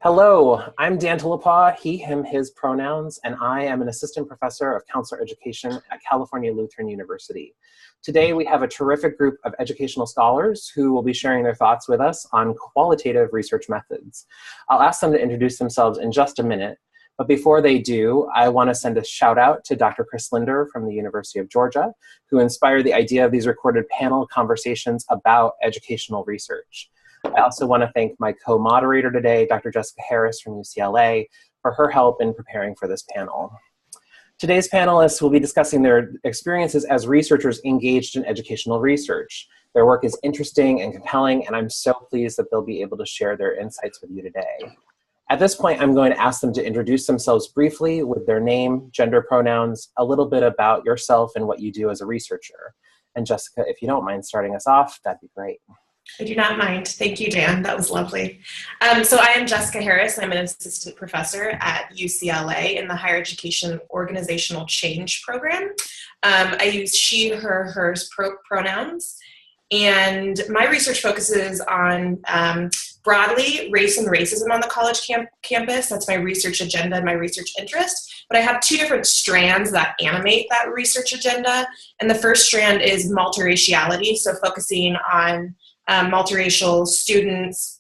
Hello, I'm Dan Tillapaugh, he, him, his pronouns, and I am an assistant professor of counselor education at California Lutheran University. Today we have a terrific group of educational scholars who will be sharing their thoughts with us on qualitative research methods. I'll ask them to introduce themselves in just a minute, but before they do, I want to send a shout out to Dr. Chris Linder from the University of Georgia, who inspired the idea of these recorded panel conversations about educational research. I also want to thank my co-moderator today, Dr. Jessica Harris from UCLA, for her help in preparing for this panel. Today's panelists will be discussing their experiences as researchers engaged in educational research. Their work is interesting and compelling, and I'm so pleased that they'll be able to share their insights with you today. At this point, I'm going to ask them to introduce themselves briefly with their name, gender pronouns, a little bit about yourself and what you do as a researcher. And Jessica, if you don't mind starting us off, that'd be great. I do not mind. Thank you, Dan. That was lovely. So I am Jessica Harris. I'm an assistant professor at UCLA in the Higher Education Organizational Change program. I use she, her, hers pronouns. And my research focuses on broadly race and racism on the college campus. That's my research agenda and my research interest. But I have two different strands that animate that research agenda. And the first strand is multiraciality, so focusing on multiracial students,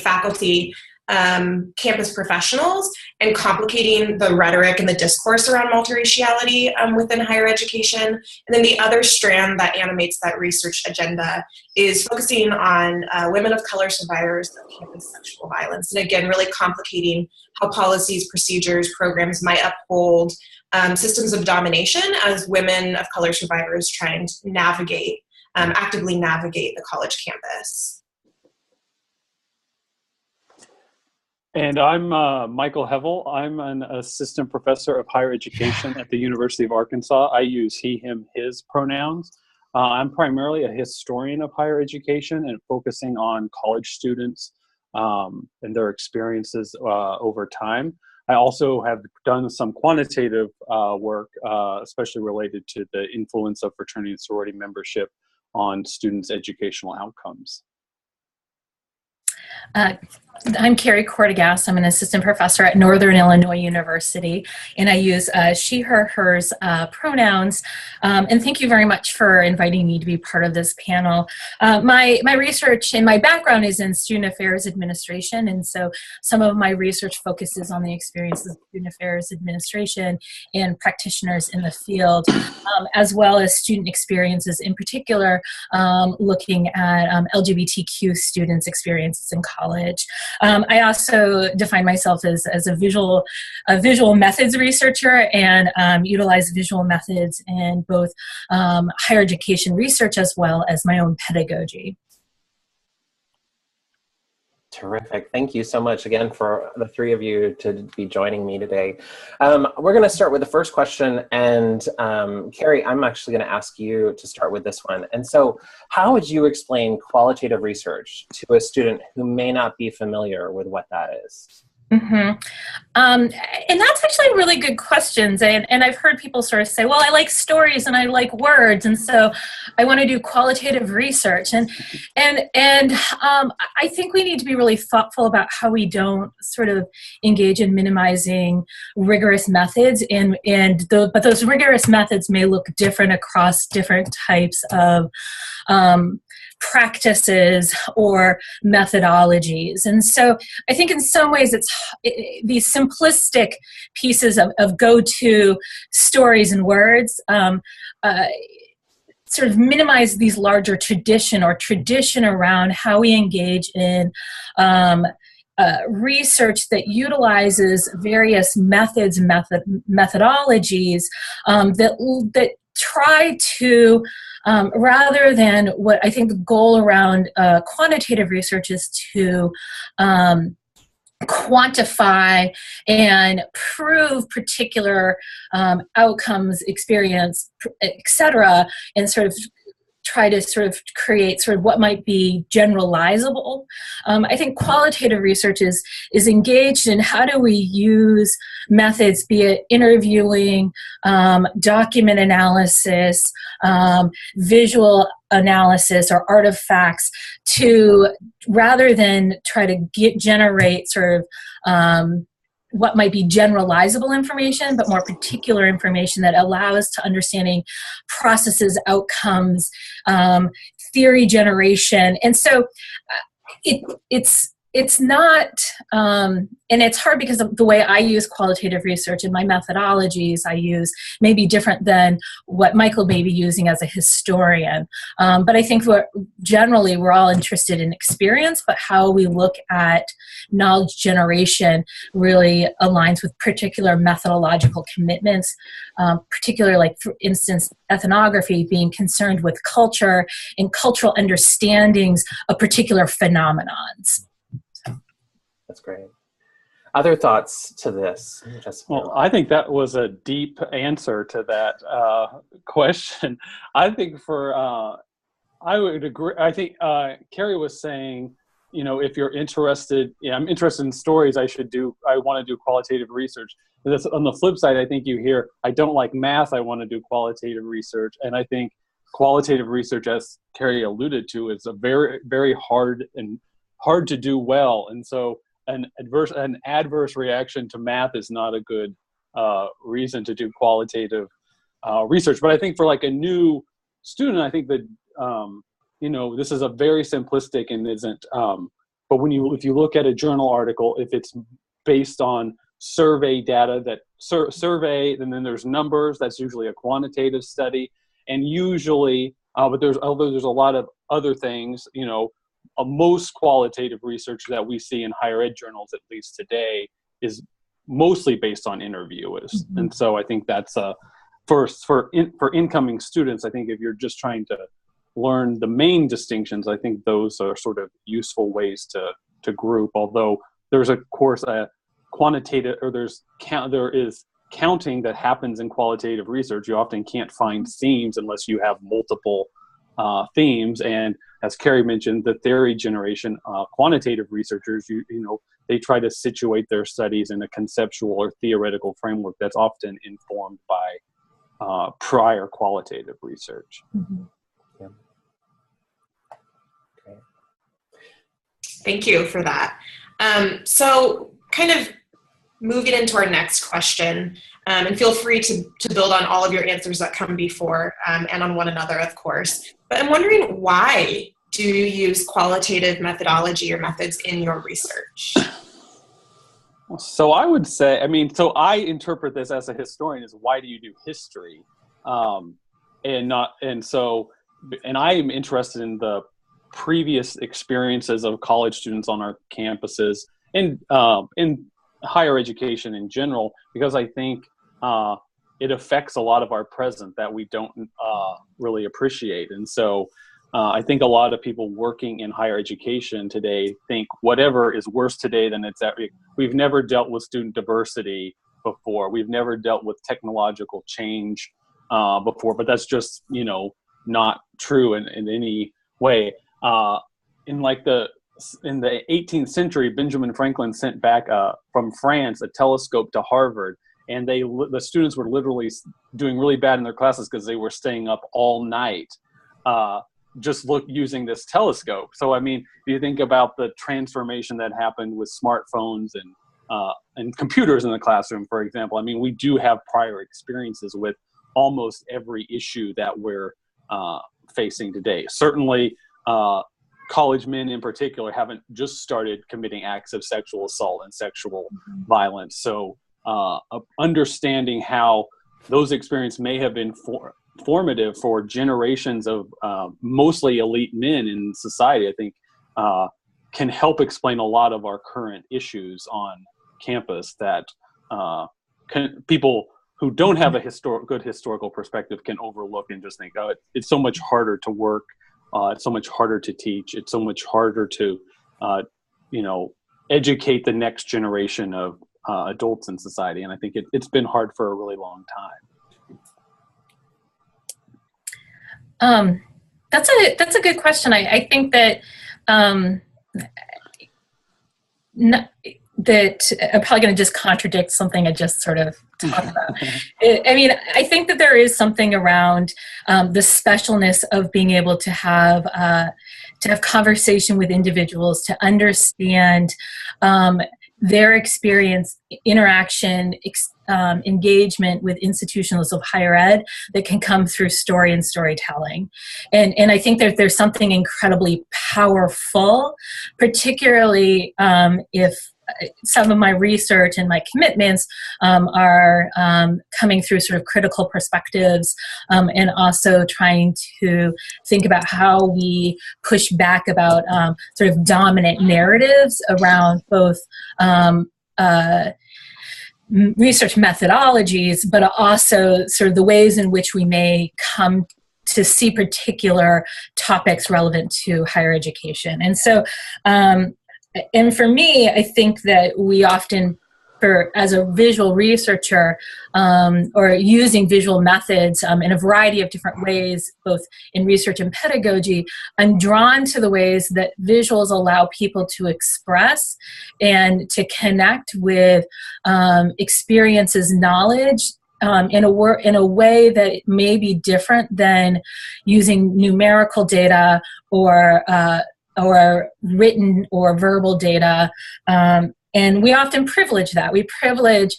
faculty, campus professionals, and complicating the rhetoric and the discourse around multiraciality within higher education. And then the other strand that animates that research agenda is focusing on women of color survivors of campus sexual violence. And again, really complicating how policies, procedures, programs might uphold systems of domination as women of color survivors trying to navigate actively navigate the college campus. And I'm Michael Hevel. I'm an assistant professor of higher education at the University of Arkansas. I use he, him, his pronouns. I'm primarily a historian of higher education and focusing on college students and their experiences over time. I also have done some quantitative work, especially related to the influence of fraternity and sorority membership on students' educational outcomes. I'm Carrie Kortegast. I'm an assistant professor at Northern Illinois University, and I use she, her, hers pronouns. And thank you very much for inviting me to be part of this panel. My research and my background is in student affairs administration, and so some of my research focuses on the experiences of student affairs administration and practitioners in the field, as well as student experiences, in particular looking at LGBTQ students' experiences in college. I also define myself as a visual methods researcher and utilize visual methods in both higher education research as well as my own pedagogy. Terrific. Thank you so much again for the three of you to be joining me today. We're going to start with the first question, and Carrie, I'm actually going to ask you to start with this one. And so how would you explain qualitative research to a student who may not be familiar with what that is? Mm-hmm. And that's actually really good questions. And I've heard people sort of say, well, I like stories and I like words, and so I want to do qualitative research. And I think we need to be really thoughtful about how we don't sort of engage in minimizing rigorous methods. But those rigorous methods may look different across different types of practices or methodologies. And so I think in some ways these simplistic pieces of go-to stories and words sort of minimize these larger tradition around how we engage in research that utilizes various methodologies that try to rather than what I think the goal around quantitative research is to quantify and prove particular outcomes, experience, etc., and sort of try to sort of create sort of what might be generalizable. I think qualitative research is engaged in how do we use methods, be it interviewing, document analysis, visual analysis, or artifacts, to rather than try to generate sort of what might be generalizable information, but more particular information that allows to understanding processes, outcomes, theory generation. And so it's not, and it's hard because of the way I use qualitative research and my methodologies I use may be different than what Michael may be using as a historian. But I think generally we're all interested in experience, but how we look at knowledge generation really aligns with particular methodological commitments, particularly, like, for instance, ethnography being concerned with culture and cultural understandings of particular phenomenons. That's great. Other thoughts to this? Well, I think that was a deep answer to that question. I think I would agree. I think Carrie was saying, if you're interested, I'm interested in stories, I want to do qualitative research. And that's, on the flip side, I think you hear, I don't like math, I want to do qualitative research. And I think qualitative research, as Carrie alluded to, is a very, very hard to do well. And so an adverse reaction to math is not a good reason to do qualitative research. But I think for like a new student, I think that this is a very simplistic and isn't. But if you look at a journal article, if it's based on survey data, survey, and then there's numbers, that's usually a quantitative study, and usually, but there's a lot of other things, most qualitative research that we see in higher ed journals, at least today, is mostly based on interviewers. Mm-hmm. And so I think that's for incoming students, I think if you're just trying to learn the main distinctions, I think those are sort of useful ways to group. Although there's, of course, a quantitative, or there is counting that happens in qualitative research. You often can't find themes unless you have multiple themes. And as Carrie mentioned, the theory generation, quantitative researchers, they try to situate their studies in a conceptual or theoretical framework that's often informed by prior qualitative research. Mm-hmm. Yeah. Okay. Thank you for that. So kind of moving into our next question, and feel free to build on all of your answers that come before, and on one another, of course. But I'm wondering, why do you use qualitative methodology or methods in your research? So I would say, so I interpret this as a historian as, why do you do history? And I am interested in the previous experiences of college students on our campuses and in higher education in general, because I think it affects a lot of our present that we don't really appreciate. And so I think a lot of people working in higher education today think whatever is worse today than it's ever. We've never dealt with student diversity before. We've never dealt with technological change before, but that's just, not true in any way. In the 18th century, Benjamin Franklin sent back from France a telescope to Harvard, and the students were literally doing really bad in their classes because they were staying up all night just using this telescope. So, if you think about the transformation that happened with smartphones and computers in the classroom, for example, we do have prior experiences with almost every issue that we're facing today. Certainly, college men in particular haven't just started committing acts of sexual assault and sexual violence. So understanding how those experiences may have been formative for generations of mostly elite men in society, I think can help explain a lot of our current issues on campus that people who don't have a good historical perspective can overlook and just think, oh, it's so much harder to work. It's so much harder to teach. It's so much harder to, educate the next generation of adults in society. And I think it's been hard for a really long time. That's a good question. I think that that I'm probably going to just contradict something I just sort of talked about. I mean, I think that there is something around the specialness of being able to have conversation with individuals, to understand their experience, interaction, engagement with institutions of higher ed that can come through story and storytelling. And I think that there's something incredibly powerful, particularly if some of my research and my commitments are coming through sort of critical perspectives, and also trying to think about how we push back about sort of dominant narratives around both research methodologies, but also sort of the ways in which we may come to see particular topics relevant to higher education. And so, and for me, I think that we often, as a visual researcher, or using visual methods in a variety of different ways, both in research and pedagogy, I'm drawn to the ways that visuals allow people to express and to connect with experiences, knowledge, in a way that may be different than using numerical data or written or verbal data. And we often privilege that. We privilege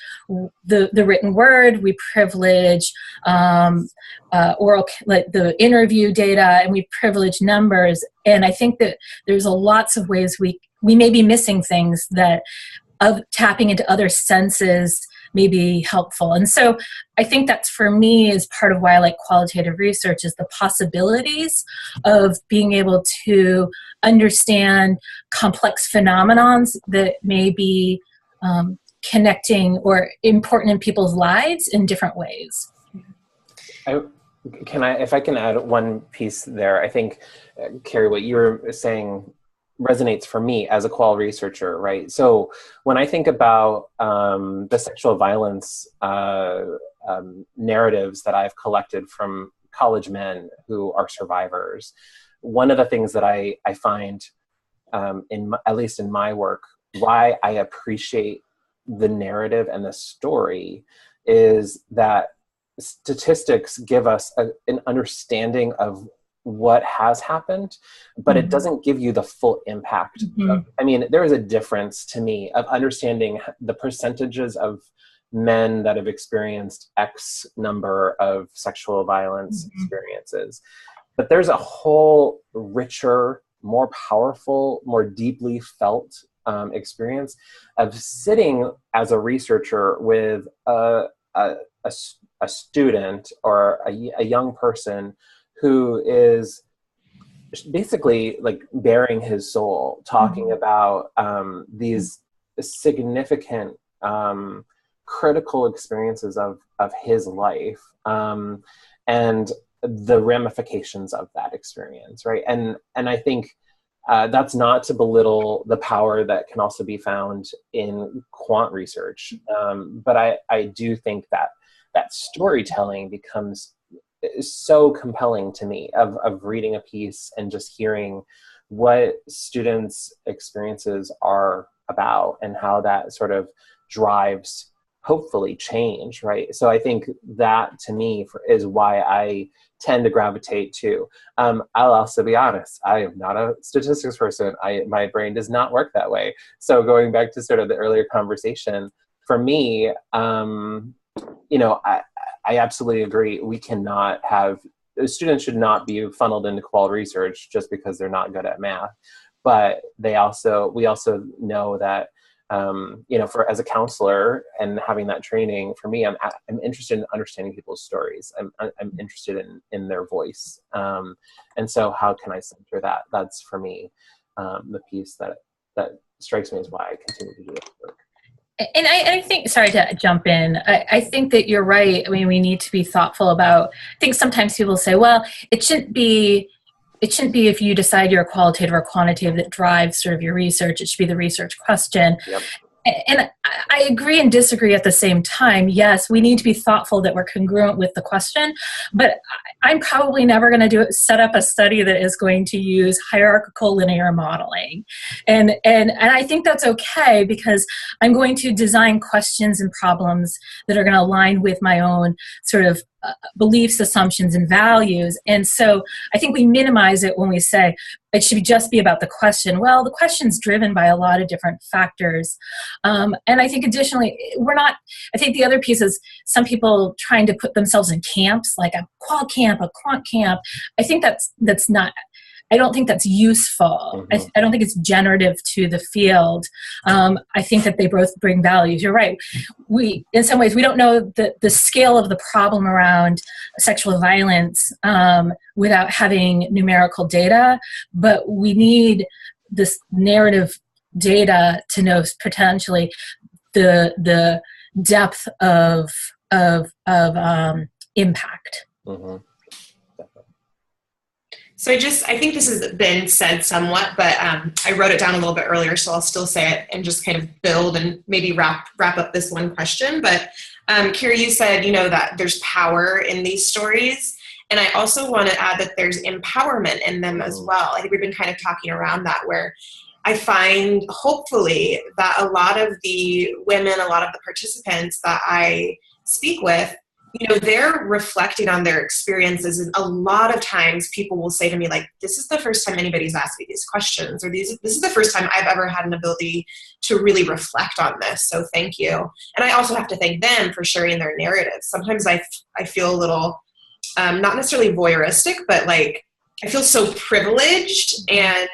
the written word. We privilege oral, like the interview data, and we privilege numbers. And I think that there's lots of ways we may be missing things that of tapping into other senses may be helpful. And so I think that's, for me, is part of why I like qualitative research, is the possibilities of being able to understand complex phenomenons that may be connecting or important in people's lives in different ways. If I can add one piece there, I think, Carrie, what you were saying resonates for me as a qual researcher, right? So when I think about the sexual violence narratives that I've collected from college men who are survivors, one of the things that I find, at least in my work, why I appreciate the narrative and the story is that statistics give us an understanding of what has happened, but it doesn't give you the full impact. I mean, there is a difference to me of understanding the percentages of men that have experienced X number of sexual violence experiences. But there's a whole richer, more powerful, more deeply felt experience of sitting as a researcher with a student or a young person who is basically like bearing his soul, talking about these significant critical experiences of his life, and the ramifications of that experience, right? And I think that's not to belittle the power that can also be found in quant research, but I do think that storytelling becomes so compelling to me of reading a piece and just hearing what students' experiences are about and how that sort of drives hopefully change, right? So I think that to me is why I tend to gravitate to. I'll also be honest, I am not a statistics person. My brain does not work that way. So going back to sort of the earlier conversation, for me, I absolutely agree. We cannot have, students should not be funneled into qual research just because they're not good at math. But we also know that, as a counselor and having that training, for me, I'm interested in understanding people's stories. I'm interested in their voice. And so how can I center that? That's for me, the piece that strikes me as why I continue to do this work. And I think, sorry to jump in, I think that you're right. I mean, we need to be thoughtful about, I think sometimes people say, well, it shouldn't be if you decide you're a qualitative or quantitative that drives sort of your research. It should be the research question. Yep. And I agree and disagree at the same time. Yes, we need to be thoughtful that we're congruent with the question, but I'm probably never going to set up a study that is going to use hierarchical linear modeling. And I think that's okay, because I'm going to design questions and problems that are going to align with my own sort of beliefs, assumptions, and values. And so I think we minimize it when we say it should just be about the question. Well, the question's driven by a lot of different factors. And I think additionally, I think the other piece is some people trying to put themselves in camps, like a qual camp, a quant camp. I think that's not, I don't think that's useful. Mm-hmm. I don't think it's generative to the field. I think that they both bring values. You're right. In some ways, we don't know the scale of the problem around sexual violence without having numerical data, but we need this narrative data to know potentially the depth of impact. Mm-hmm. So I think this has been said somewhat, but I wrote it down a little bit earlier, so I'll still say it and just kind of build and maybe wrap up this one question. But Carrie, you said, that there's power in these stories. And I also want to add that there's empowerment in them as well. I think we've been kind of talking around that, where I find, hopefully, that a lot of the women, a lot of the participants that I speak with, they're reflecting on their experiences. And a lot of times people will say to me, like, this is the first time anybody's asked me these questions, or this is the first time I've ever had an ability to really reflect on this. So thank you. And I also have to thank them for sharing their narratives. Sometimes I feel a little, not necessarily voyeuristic, but like, I feel so privileged and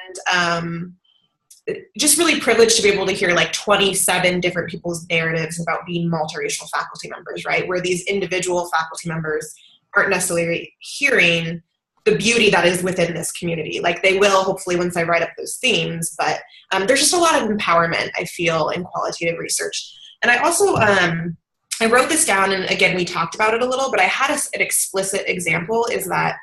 just really privileged to be able to hear like 27 different people's narratives about being multiracial faculty members, right? Where these individual faculty members aren't necessarily hearing the beauty that is within this community. Like they will, hopefully, once I write up those themes, but there's just a lot of empowerment, I feel, in qualitative research. And I also, I wrote this down, and again, we talked about it a little, but I had an explicit example is that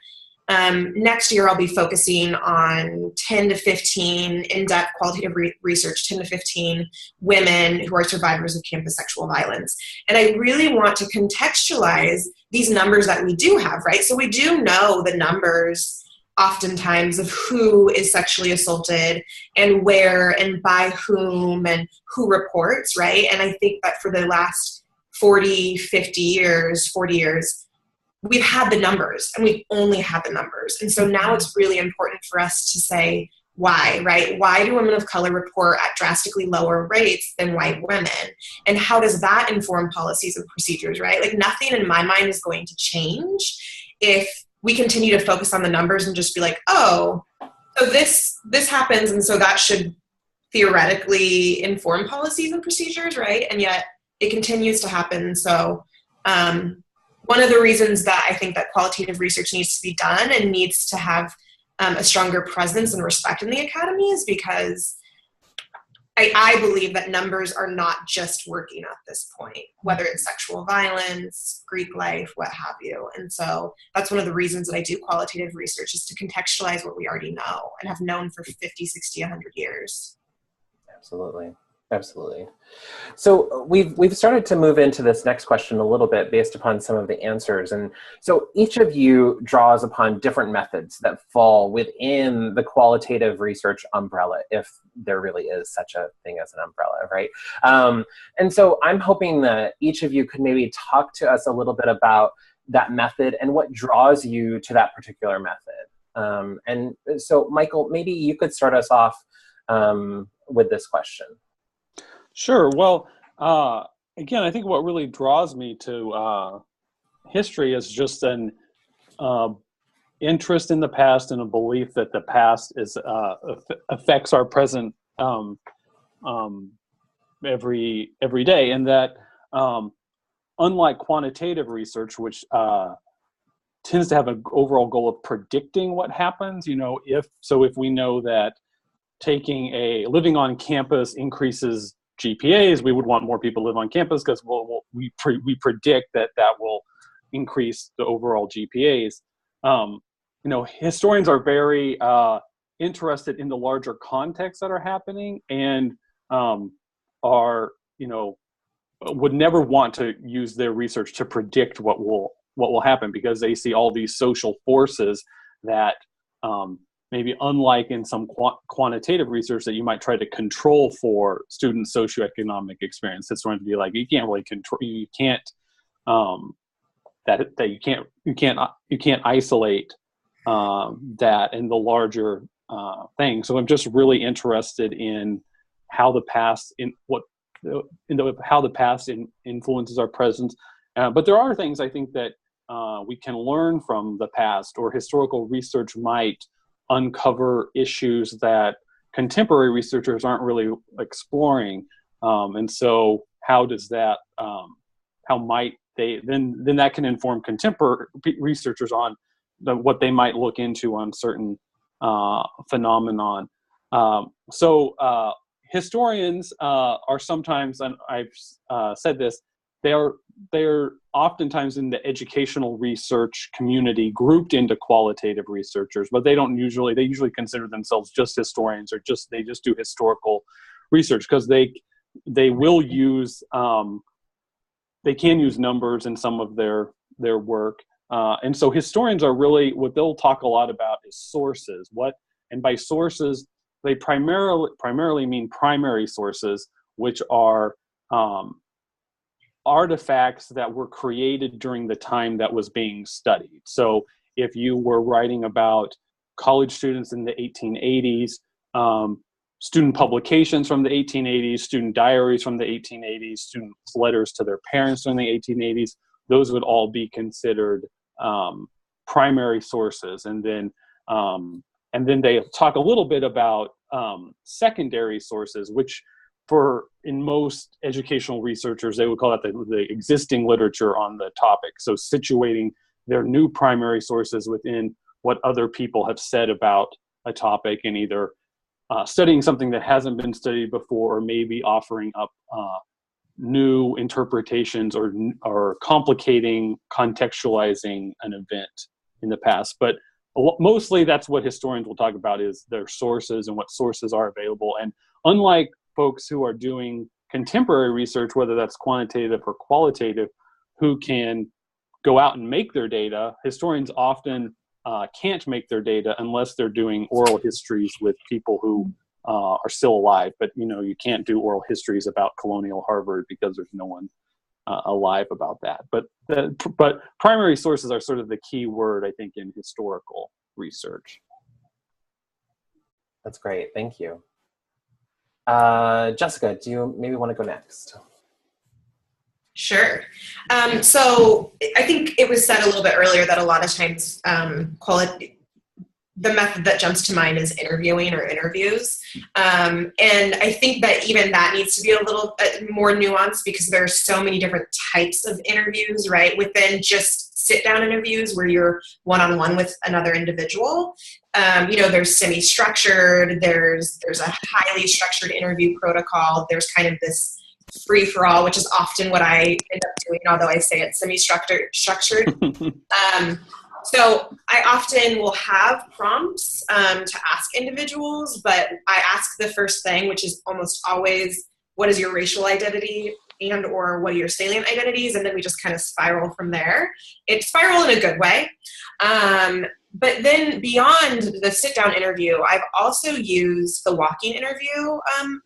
next year I'll be focusing on 10 to 15 in-depth qualitative research, 10 to 15 women who are survivors of campus sexual violence. And I really want to contextualize these numbers that we do have, right? So we do know the numbers oftentimes of who is sexually assaulted and where and by whom and who reports, right? And I think that for the last 40 years, we've had the numbers, and we've only had the numbers. And so now it's really important for us to say why, right? Why do women of color report at drastically lower rates than white women? And how does that inform policies and procedures, right? Like nothing in my mind is going to change if we continue to focus on the numbers and just be like, oh, so this happens, and so that should theoretically inform policies and procedures, right? And yet it continues to happen. So, one of the reasons that I think that qualitative research needs to be done and needs to have a stronger presence and respect in the academy is because I believe that numbers are not just working at this point, whether it's sexual violence, Greek life, what have you. And so that's one of the reasons that I do qualitative research, is to contextualize what we already know and have known for 50, 60, 100 years. Absolutely. Absolutely. So we've started to move into this next question a little bit based upon some of the answers. And so each of you draws upon different methods that fall within the qualitative research umbrella, if there really is such a thing as an umbrella, right? And so I'm hoping that each of you could maybe talk to us a little bit about that method and what draws you to that particular method. And so Michael, maybe you could start us off with this question. Sure. Well, again, I think what really draws me to history is just an interest in the past and a belief that the past affects our present every day, and that unlike quantitative research, which tends to have an overall goal of predicting what happens, if we know that living on campus increases GPAs, we would want more people to live on campus because we predict that will increase the overall GPAs. Historians are very interested in the larger contexts that are happening, and are, would never want to use their research to predict what will happen, because they see all these social forces that maybe, unlike in some quantitative research that you might try to control for students' socioeconomic experience, it's going to be like, you can't really control, you can't you can't isolate that in the larger thing. So I'm just really interested in how the past influences our present. But there are things I think that we can learn from the past, or historical research might uncover issues that contemporary researchers aren't really exploring. And so how does that, how might they, then that can inform contemporary researchers on what they might look into on certain phenomenon. So historians are sometimes, and I've said this, they're oftentimes in the educational research community grouped into qualitative researchers, but they usually consider themselves just historians, or they just do historical research, because they will use, they can use numbers in some of their work. And so historians are really, what they'll talk a lot about is sources. And by sources, they primarily mean primary sources, which are artifacts that were created during the time that was being studied. So if you were writing about college students in the 1880s, student publications from the 1880s, student diaries from the 1880s, students' letters to their parents in the 1880s, those would all be considered primary sources. And then they talk a little bit about secondary sources, which in most educational researchers, they would call that the existing literature on the topic. So situating their new primary sources within what other people have said about a topic, and either studying something that hasn't been studied before, or maybe offering up new interpretations, or complicating, contextualizing an event in the past. But mostly that's what historians will talk about, is their sources and what sources are available. And unlike folks who are doing contemporary research, whether that's quantitative or qualitative, who can go out and make their data, historians often can't make their data unless they're doing oral histories with people who are still alive. But you can't do oral histories about colonial Harvard, because there's no one alive about that. But primary sources are sort of the key word, I think, in historical research. That's great, thank you. Jessica, do you maybe want to go next? Sure. So I think it was said a little bit earlier that a lot of times the method that jumps to mind is interviewing or interviews. And I think that even that needs to be a little bit more nuanced, because there are so many different types of interviews, right? Within just sit-down interviews where you're one-on-one with another individual. There's semi-structured, there's a highly structured interview protocol, there's kind of this free-for-all, which is often what I end up doing, although I say it's semi-structured. So I often will have prompts to ask individuals, but I ask the first thing, which is almost always, what is your racial identity, and or what are your salient identities? And then we just kind of spiral from there. It's spiral in a good way. But then beyond the sit-down interview, I've also used the walking interview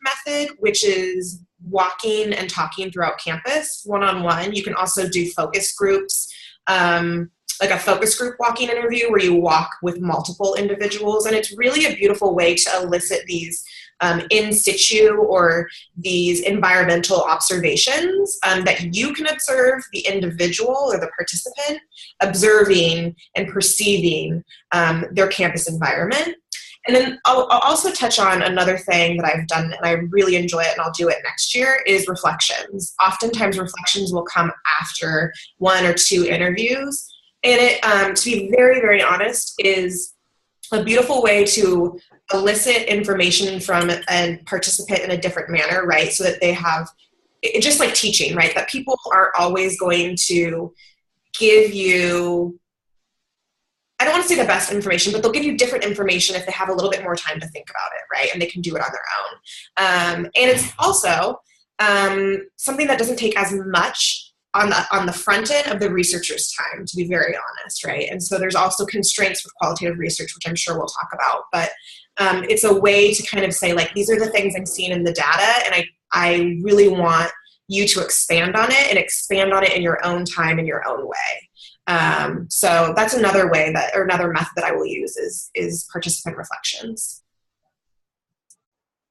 method, which is walking and talking throughout campus one-on-one. You can also do focus groups, like a focus group walking interview where you walk with multiple individuals. And it's really a beautiful way to elicit these in situ, or these environmental observations that you can observe the individual or the participant observing and perceiving their campus environment. And then I'll also touch on another thing that I've done, and I really enjoy it, and I'll do it next year, is reflections. Oftentimes reflections will come after one or two interviews. And it, to be very, very honest, is a beautiful way to elicit information from a participant in a different manner, right? So that they have, it's just like teaching, right? That people aren't always going to give you, I don't want to say the best information, but they'll give you different information if they have a little bit more time to think about it, right? And they can do it on their own. And it's also something that doesn't take as much on the front end of the researcher's time, to be very honest, right? And so there's also constraints with qualitative research, which I'm sure we'll talk about, but it's a way to kind of say, like, these are the things I'm seeing in the data, and I really want you to expand on it, and expand on it in your own time, in your own way. So that's another way or another method that I will use is participant reflections.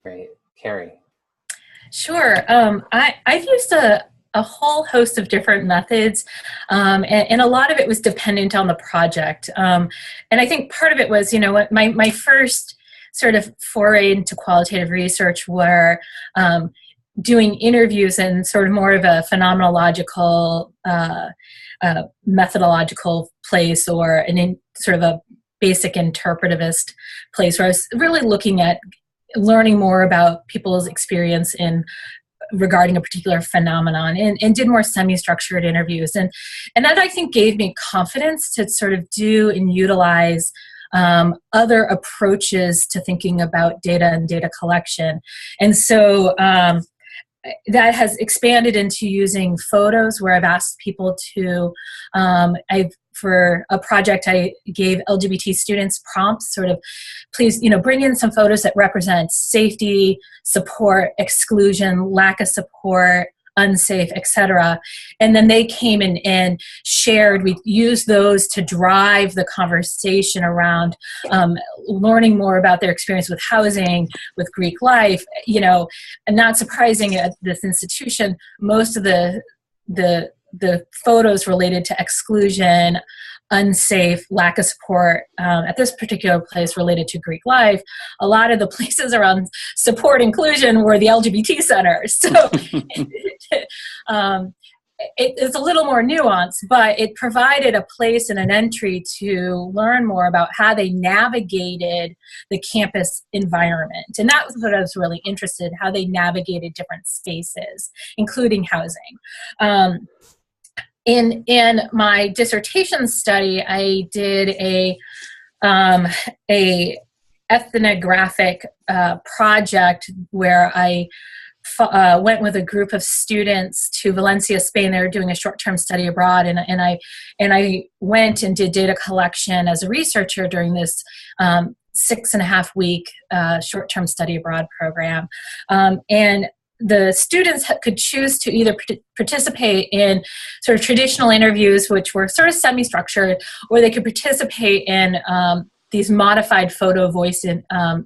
Great. Carrie. Sure. I've used a whole host of different methods, and a lot of it was dependent on the project. And I think part of it was, my first sort of foray into qualitative research were doing interviews in sort of more of a phenomenological, methodological place, or sort of a basic interpretivist place, where I was really looking at learning more about people's experience regarding a particular phenomenon, and did more semi-structured interviews. And that, I think, gave me confidence to sort of do and utilize other approaches to thinking about data and data collection. And so that has expanded into using photos, where I've asked people to, for a project, I gave LGBT students prompts, sort of, please, bring in some photos that represent safety, support, exclusion, lack of support, unsafe, etc. And then they came in and shared. We used those to drive the conversation around learning more about their experience with housing, with Greek life. And not surprising, at this institution, most of the photos related to exclusion, unsafe, lack of support, at this particular place related to Greek life. A lot of the places around support inclusion were the LGBT centers. So it's a little more nuanced, but it provided a place and an entry to learn more about how they navigated the campus environment. And that was what I was really interested in, how they navigated different spaces, including housing. In my dissertation study, I did a ethnographic project where I went with a group of students to Valencia, Spain. They were doing a short-term study abroad, and I went and did data collection as a researcher during this 6.5-week short-term study abroad program. And the students could choose to either participate in sort of traditional interviews, which were sort of semi-structured, or they could participate in these modified photo voice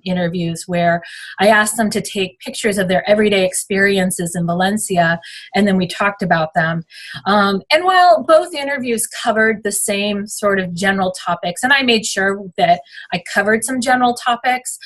interviews, where I asked them to take pictures of their everyday experiences in Valencia, and then we talked about them. And while both interviews covered the same sort of general topics, and I made sure that I covered some general topics,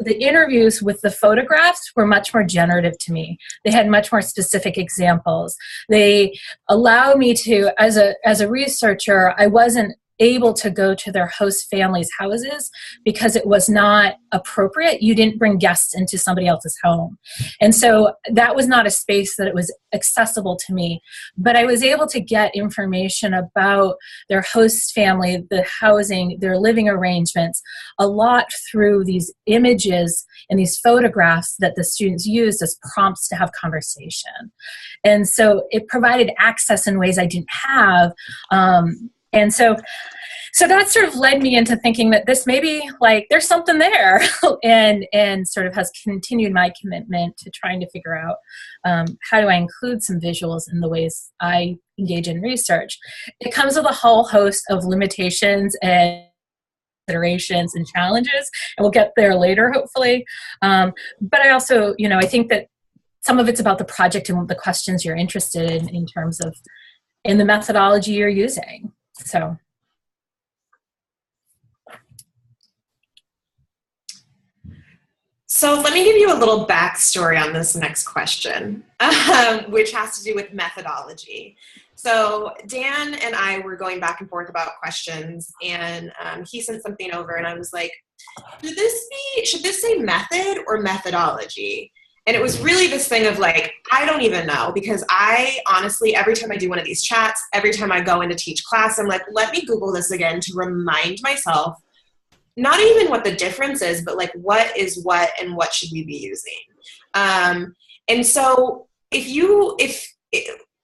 the interviews with the photographs were much more generative to me. They had much more specific examples. They allow me to, as a researcher, I wasn't able to go to their host families' houses because it was not appropriate. You didn't bring guests into somebody else's home. And so that was not a space that it was accessible to me. But I was able to get information about their host family, the housing, their living arrangements, a lot through these images and these photographs that the students used as prompts to have conversation. And so it provided access in ways I didn't have. And so that sort of led me into thinking that this may be, like, there's something there, and sort of has continued my commitment to trying to figure out how do I include some visuals in the ways I engage in research. It comes with a whole host of limitations and considerations and challenges, and we'll get there later, hopefully. But I also, I think that some of it's about the project and the questions you're interested in terms of, in the methodology you're using. So let me give you a little backstory on this next question, which has to do with methodology. So Dan and I were going back and forth about questions, and he sent something over, and I was like, should this say method or methodology? And it was really this thing of, like, I don't even know, because I honestly, every time I do one of these chats, every time I go in to teach class, I'm like, let me Google this again to remind myself not even what the difference is, but like what is what and what should we be using. And so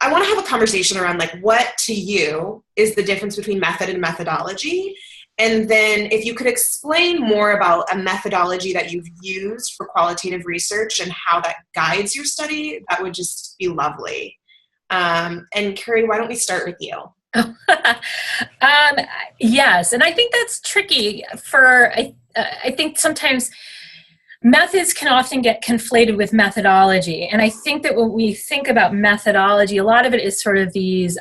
I want to have a conversation around like what to you is the difference between method and methodology. And then if you could explain more about a methodology that you've used for qualitative research and how that guides your study, that would just be lovely. And Carrie, why don't we start with you? Yes, and I think that's tricky I think sometimes methods can often get conflated with methodology. And I think that when we think about methodology, a lot of it is sort of these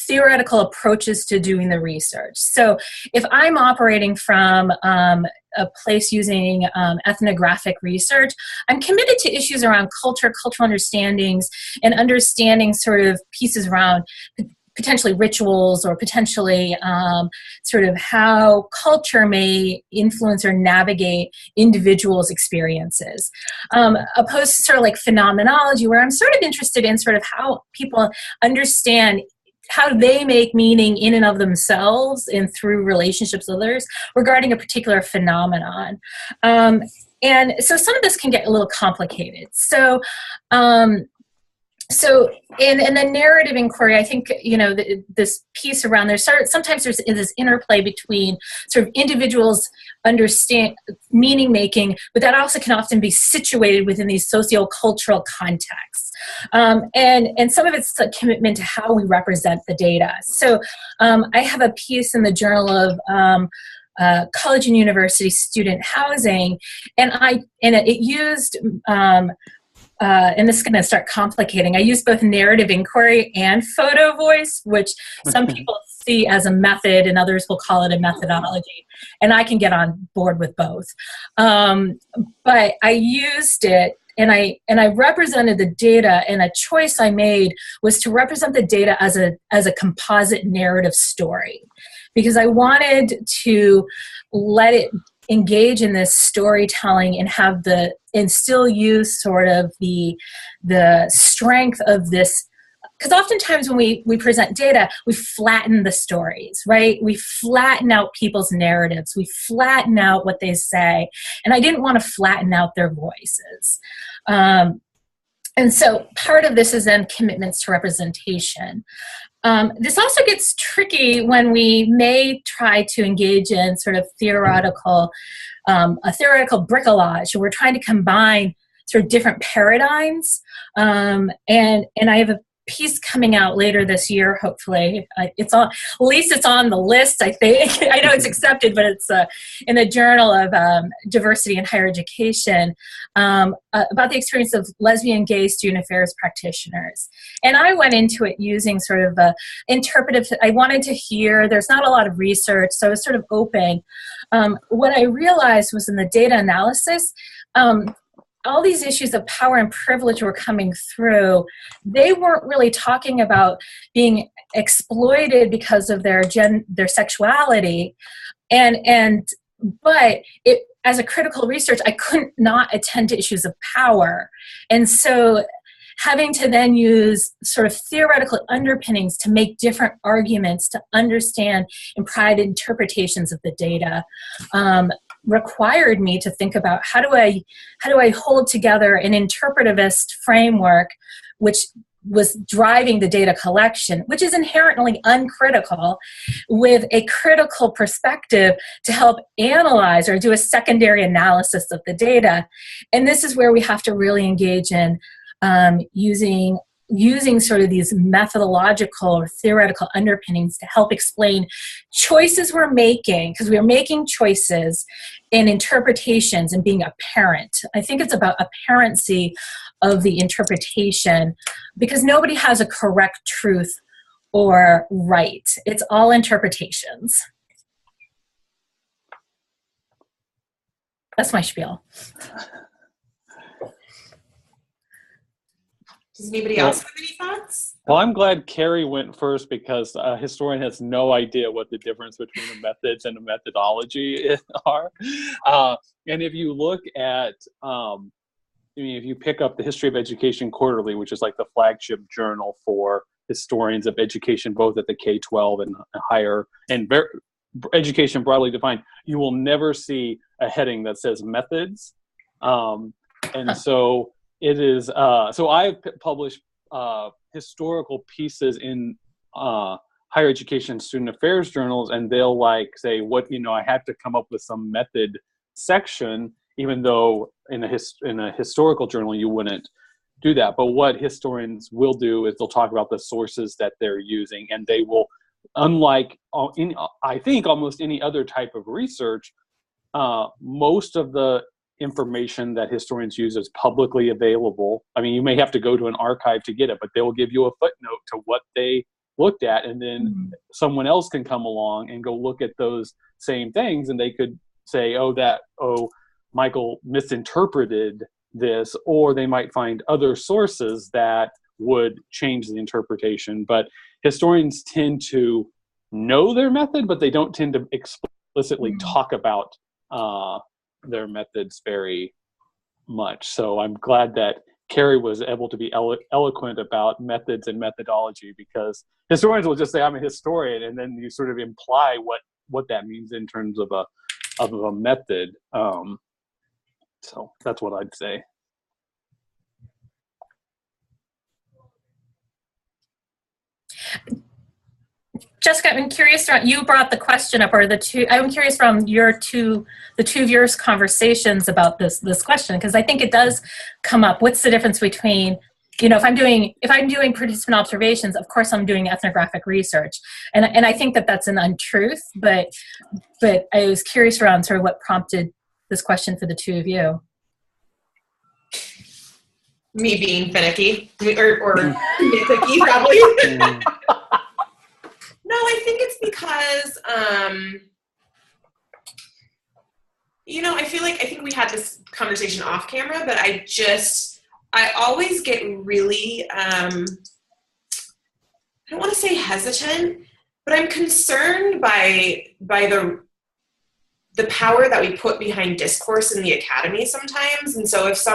theoretical approaches to doing the research. So if I'm operating from a place using ethnographic research, I'm committed to issues around culture, cultural understandings, and understanding sort of pieces around potentially rituals or potentially sort of how culture may influence or navigate individuals' experiences. Opposed to sort of like phenomenology, where I'm sort of interested in sort of how people understand how they make meaning in and of themselves and through relationships with others regarding a particular phenomenon. And so some of this can get a little complicated. So in the narrative inquiry, I think, this piece around there, sometimes there's this interplay between sort of individuals understand meaning making, but that also can often be situated within these sociocultural contexts. And some of it's a commitment to how we represent the data. So I have a piece in the Journal of College and University Student Housing, and it used and this is going to start complicating. I use both narrative inquiry and photo voice, which some people see as a method and others will call it a methodology. And I can get on board with both. But I used it and I represented the data, and a choice I made was to represent the data as a composite narrative story, because I wanted to let it engage in this storytelling and still use sort of the strength of this, because oftentimes when we present data, we flatten the stories, right? We flatten out people's narratives. We flatten out what they say. And I didn't want to flatten out their voices. And so part of this is then commitments to representation. This also gets tricky when we may try to engage in sort of a theoretical bricolage. We're trying to combine sort of different paradigms. And I have a piece coming out later this year, hopefully. At least it's on the list, I think. I know it's accepted, but it's in the Journal of Diversity in Higher Education about the experience of lesbian, gay student affairs practitioners. And I went into it using sort of a interpretive, I wanted to hear, there's not a lot of research, so I was sort of open. What I realized was in the data analysis, all these issues of power and privilege were coming through. They weren't really talking about being exploited because of their sexuality, but as a critical research, I couldn't not attend to issues of power, and so having to then use sort of theoretical underpinnings to make different arguments to understand and provide interpretations of the data required me to think about how do I hold together an interpretivist framework which was driving the data collection, which is inherently uncritical, with a critical perspective to help analyze or do a secondary analysis of the data. And this is where we have to really engage in using sort of these methodological or theoretical underpinnings to help explain choices we're making, because we're making choices and interpretations and being a parent. I think it's about apparency of the interpretation, because nobody has a correct truth or right. It's all interpretations. That's my spiel. Does anybody else have any thoughts? Well, I'm glad Carrie went first, because a historian has no idea what the difference between the methods and the methodology are. And if you look at, if you pick up the History of Education Quarterly, which is like the flagship journal for historians of education, both at the K-12 and higher, and education broadly defined, you will never see a heading that says methods. And so it is, so I've published historical pieces in higher education student affairs journals, and they'll like say, what, you know, I had to come up with some method section, even though in a historical journal you wouldn't do that. But what historians will do is they'll talk about the sources that they're using, and they will, unlike I think almost any other type of research, most of the information that historians use is publicly available. I mean, you may have to go to an archive to get it, but they will give you a footnote to what they looked at, and then someone else can come along and go look at those same things, and they could say, oh, Michael misinterpreted this, or they might find other sources that would change the interpretation. But historians tend to know their method, but they don't tend to explicitly talk about their methods very much. So I'm glad that Carrie was able to be eloquent about methods and methodology, because historians will just say, I'm a historian, and then you sort of imply what that means in terms of a method. So that's what I'd say. Jessica, I'm curious, you brought the question up, or I'm curious from the two of your conversations about this question, because I think it does come up. What's the difference between, you know, if I'm doing participant observations, of course I'm doing ethnographic research, and I think that that's an untruth, but I was curious around sort of what prompted this question for the two of you. Me being finicky, or nitpicky, probably. No, I think it's because, you know, I think we had this conversation off camera, but I always get really, I don't want to say hesitant, but I'm concerned by the power that we put behind discourse in the academy sometimes. And so if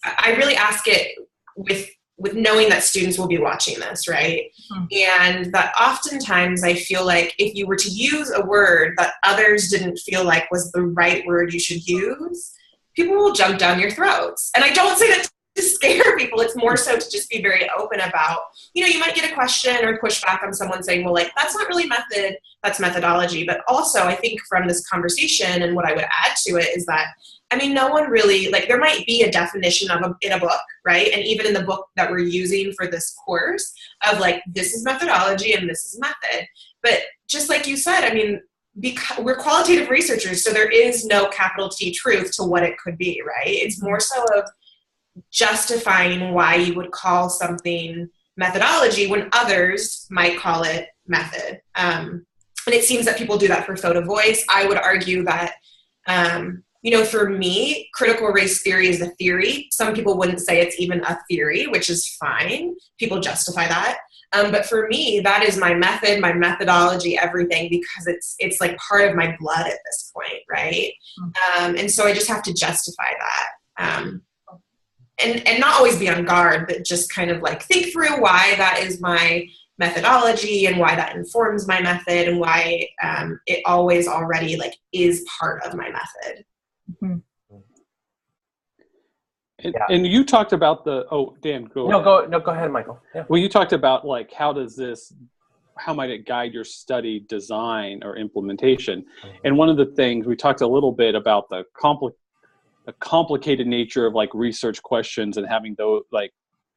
I really ask it with knowing that students will be watching this, right? And that oftentimes I feel like if you were to use a word that others didn't feel like was the right word you should use, people will jump down your throats. And I don't say that to scare people. It's more so to just be very open about, you know, you might get a question or pushback on someone saying, well, like, that's not really method, that's methodology. But also I think from this conversation, and what I would add to it is that, I mean, no one really, like, there might be a definition in a book, right? And even in the book that we're using for this course of like, this is methodology and this is method. But just like you said, I mean, because we're qualitative researchers, so there is no capital T truth to what it could be, right? It's more so of justifying why you would call something methodology when others might call it method. And it seems that people do that for photo voice. I would argue that, you know, for me, critical race theory is a theory. Some people wouldn't say it's even a theory, which is fine. People justify that. But for me, that is my method, my methodology, everything, because it's like part of my blood at this point, right? And so I just have to justify that. And not always be on guard, but just kind of like think through why that is my methodology and why that informs my method, and why it always already like is part of my method. And you talked about Dan, go ahead. Go ahead, Michael. Yeah. Well, you talked about like, how might it guide your study design or implementation? And one of the things we talked a little bit about the complicated nature of like research questions, and having those, like,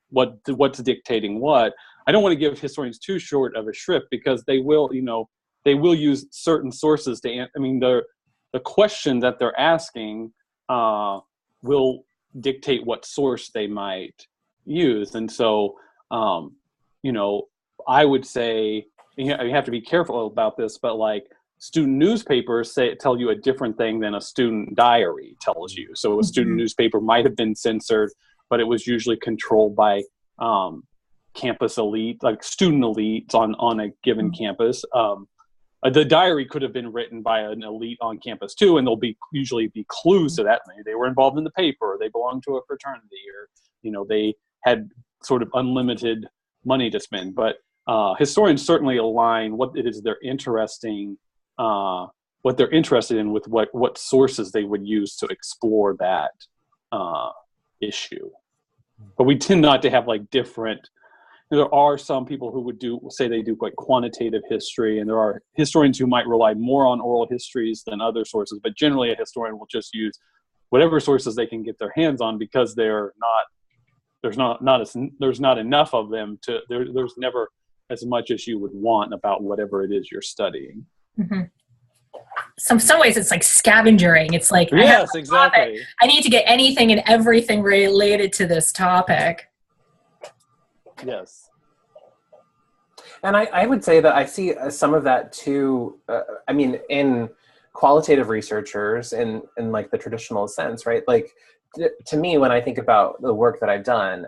what's dictating what. I don't want to give historians too short of a shrift, because they will use certain sources to I mean, the question that they're asking will dictate what source they might use. And so, you know, I would say, you have to be careful about this, but like, student newspapers tell you a different thing than a student diary tells you. So a student newspaper might have been censored, but it was usually controlled by campus elite, like student elites on a given campus. The diary could have been written by an elite on campus too, and there'll usually be clues to that. Maybe they were involved in the paper, or they belonged to a fraternity, or, you know, they had sort of unlimited money to spend. But historians certainly align what it is they're interested what they're interested in with what sources they would use to explore that issue. But we tend not to have like different. There are some people who would say they do like quantitative history, and there are historians who might rely more on oral histories than other sources. But generally, a historian will just use whatever sources they can get their hands on, because there's not enough of them to there's never as much as you would want about whatever it is you're studying. Mm-hmm. Some ways it's like scavengering. It's like, yes, exactly. I need to get anything and everything related to this topic. Yes. And I would say that I see some of that too, I mean, in qualitative researchers in like the traditional sense, right? Like, to me, when I think about the work that I've done,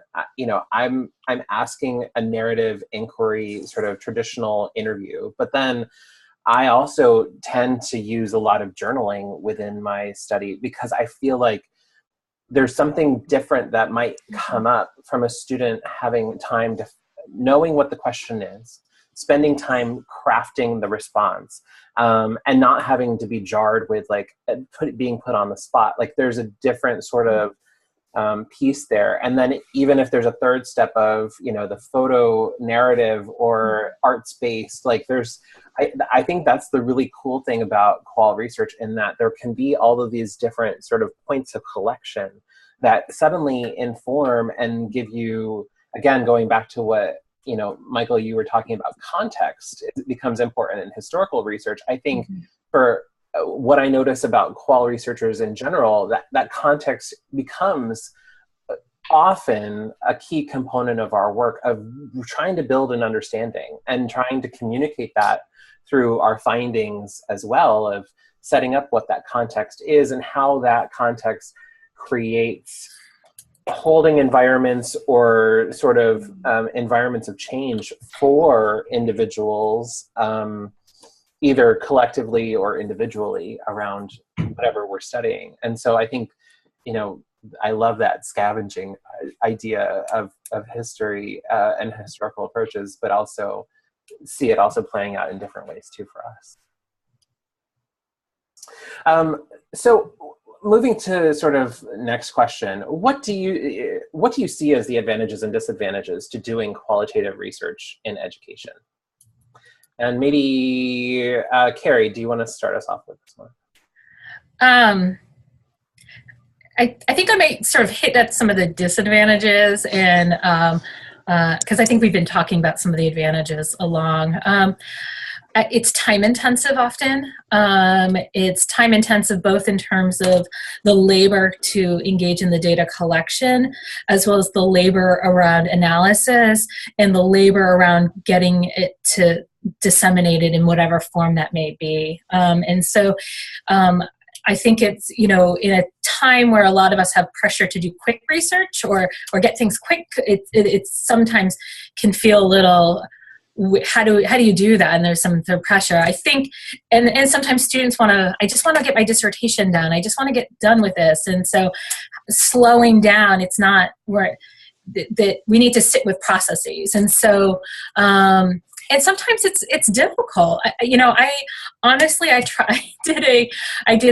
I'm asking a narrative inquiry sort of traditional interview, but then I also tend to use a lot of journaling within my study, because I feel like there's something different that might come up from a student having time to knowing what the question is, spending time crafting the response, and not having to be jarred with like being put on the spot. Like there's a different sort of piece there. And then even if there's a third step of, the photo narrative or arts-based, like I think that's the really cool thing about qual research, in that there can be all of these different sort of points of collection that suddenly inform and give you, again, going back to what, Michael, you were talking about context, it becomes important in historical research. I think for what I notice about qual researchers in general, that context becomes often a key component of our work, of trying to build an understanding and trying to communicate that through our findings as well, of setting up what that context is and how that context creates holding environments or sort of environments of change for individuals, either collectively or individually, around whatever we're studying. And so I think, I love that scavenging idea of history and historical approaches, but also see it also playing out in different ways too for us. So moving to sort of next question, what do you see as the advantages and disadvantages to doing qualitative research in education? And maybe Carrie, do you want to start us off with this one? I think I might sort of hit at some of the disadvantages, and because I think we've been talking about some of the advantages along. It's time intensive often. It's time intensive both in terms of the labor to engage in the data collection, as well as the labor around analysis and the labor around getting it to disseminate it in whatever form that may be. And so I think it's, in a time where a lot of us have pressure to do quick research or get things quick, it sometimes can feel a little, how do you do that? And there's some pressure, I think, and sometimes students I just want to get my dissertation done. I just want to get done with this. And so slowing down, it's not where that we need to sit with processes. And so, and sometimes it's difficult. I honestly, I did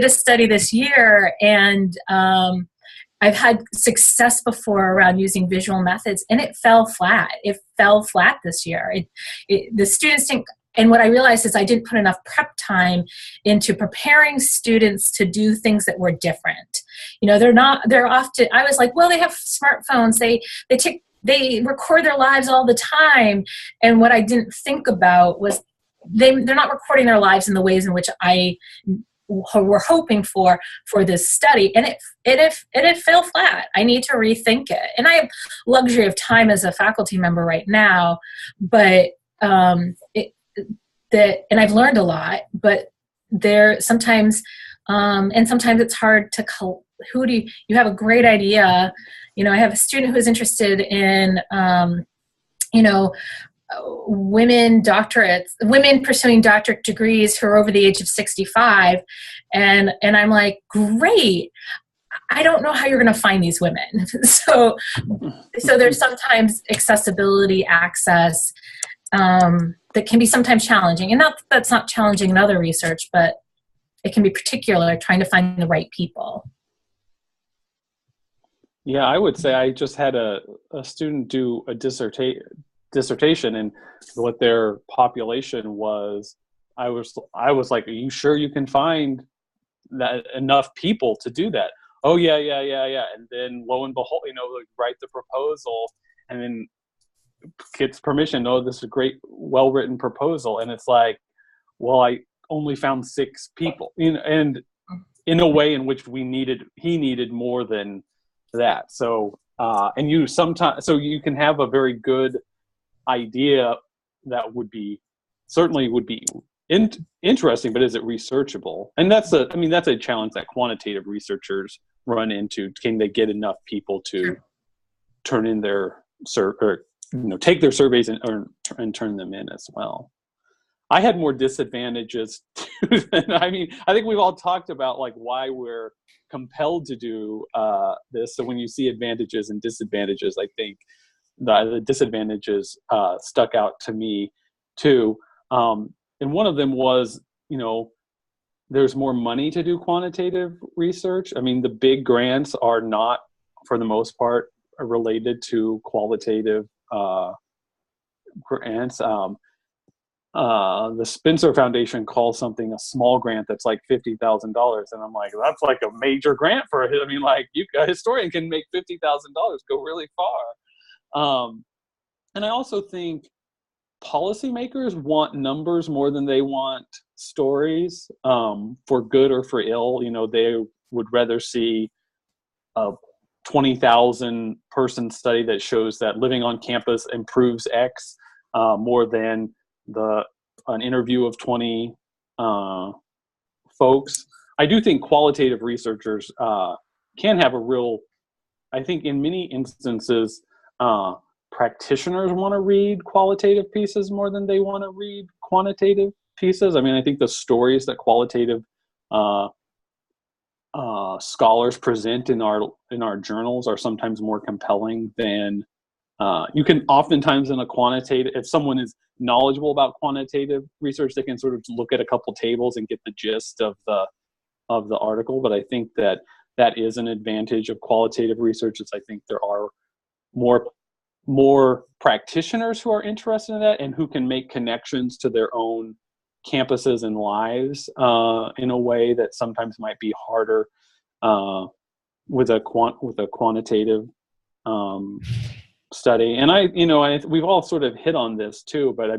a study this year, and I've had success before around using visual methods, and it fell flat. It fell flat this year. The students didn't, and what I realized is I didn't put enough prep time into preparing students to do things that were different. They're often, I was like, well, they have smartphones. They record their lives all the time. And what I didn't think about was they're not recording their lives in the ways in which I were hoping for this study. And it fell flat. I need to rethink it. And I have luxury of time as a faculty member right now, but and I've learned a lot, but sometimes it's hard to, you have a great idea. I have a student who is interested in, women pursuing doctorate degrees who are over the age of 65. And I'm like, great. I don't know how you're going to find these women. So there's sometimes accessibility, access, that can be sometimes challenging. And not that that's not challenging in other research, but it can be particular trying to find the right people. Yeah, I would say I just had a student do a dissertation, and what their population was. I was like, are you sure you can find that enough people to do that? Oh yeah. And then lo and behold, like, write the proposal, and then gets permission. Oh, this is a great, well-written proposal. And it's like, well, I only found 6 people, and in a way in which he needed more than that. So, and you can have a very good idea that certainly would be interesting, but is it researchable? And that's a challenge that quantitative researchers run into. Can they get enough people to turn in their take their surveys and turn them in as well? I had more disadvantages too than, I think we've all talked about like why we're compelled to do this. So when you see advantages and disadvantages, I think the disadvantages stuck out to me too. And one of them was, there's more money to do quantitative research. The big grants are not, for the most part, related to qualitative grants. The Spencer Foundation calls something a small grant that's like $50,000, and I'm like, that's like a major grant for it. A historian can make $50,000 go really far. And I also think policymakers want numbers more than they want stories, for good or for ill. They would rather see a 20,000 person study that shows that living on campus improves X, more than an interview of 20 folks. I do think qualitative researchers can have I think in many instances, practitioners want to read qualitative pieces more than they want to read quantitative pieces. I think the stories that qualitative scholars present in our journals are sometimes more compelling than you can oftentimes in a quantitative. If someone is knowledgeable about quantitative research, they can sort of look at a couple tables and get the gist of the article. But I think that is an advantage of qualitative research. I think there are more practitioners who are interested in that and who can make connections to their own campuses and lives in a way that sometimes might be harder with a quantitative study. And we've all sort of hit on this too, but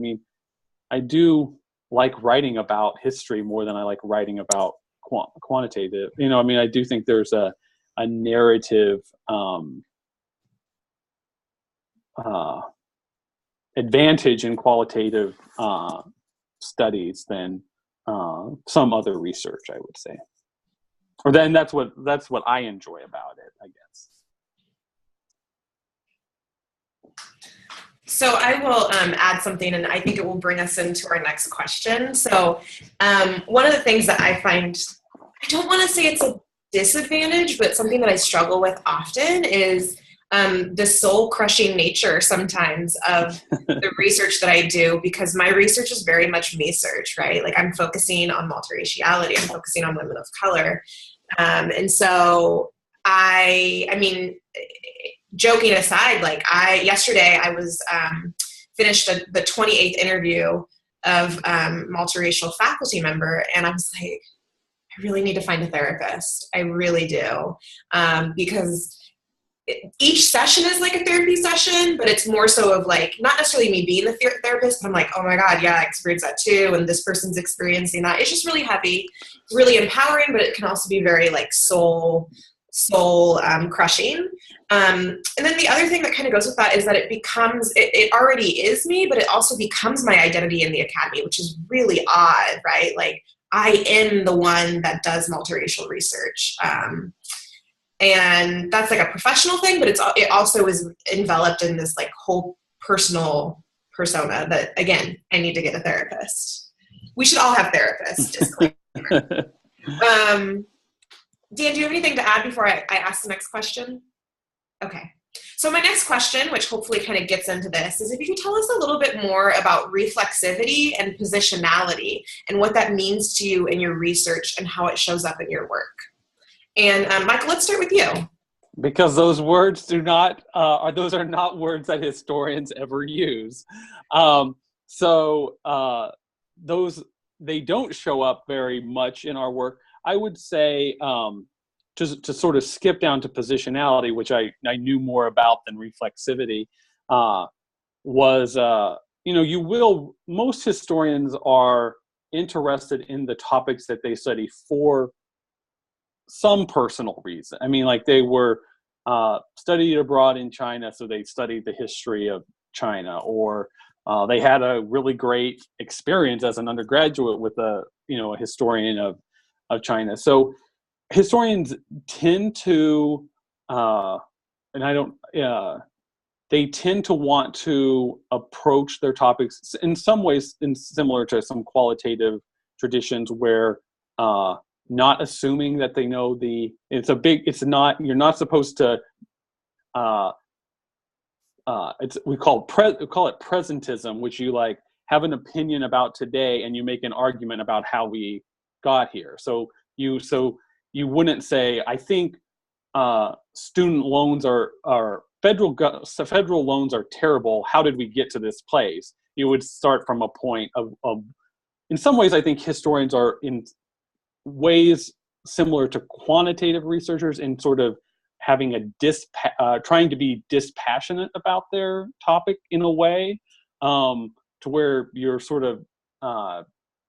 I do like writing about history more than I like writing about quantitative. I do think there's a narrative advantage in qualitative studies than some other research, I would say. Or then that's what I enjoy about it, I guess. So I will add something, and I think it will bring us into our next question. So one of the things that I find, I don't want to say it's a disadvantage, but something that I struggle with often is the soul-crushing nature sometimes of the research that I do, because my research is very much me-search, right? Like I'm focusing on multiraciality, I'm focusing on women of color. And so joking aside, yesterday I was finished the 28th interview of multiracial faculty member, and I was like, I really need to find a therapist. I really do, because each session is like a therapy session, but it's more so of like not necessarily me being the therapist, but I'm like, oh my God, yeah, I experienced that too, and this person's experiencing that. It's just really heavy, really empowering, but it can also be very like soul crushing. And then the other thing that kind of goes with that is that it already is me, but it also becomes my identity in the academy, which is really odd, right? Like I am the one that does multiracial research. And that's like a professional thing, but it also is enveloped in this like whole personal persona that, again, I need to get a therapist. We should all have therapists. Dan, do you have anything to add before I ask the next question? Okay. So my next question, which hopefully kind of gets into this, is if you could tell us a little bit more about reflexivity and positionality and what that means to you in your research and how it shows up in your work. And Michael, let's start with you. Because those words those are not words that historians ever use. They don't show up very much in our work. I would say, to sort of skip down to positionality, which I knew more about than reflexivity, most historians are interested in the topics that they study for some personal reason. I mean, like they were studied abroad in China, so they studied the history of China, or they had a really great experience as an undergraduate with a historian of China. So historians tend to, they tend to want to approach their topics in some ways similar to some qualitative traditions where not assuming that they know you're not supposed to, we call it presentism, which you like have an opinion about today and you make an argument about how we got here. So you wouldn't say, I think student loans are federal loans are terrible. How did we get to this place? You would start from a point of in some ways, I think historians are in ways similar to quantitative researchers in sort of having trying to be dispassionate about their topic in a way, to where you're sort of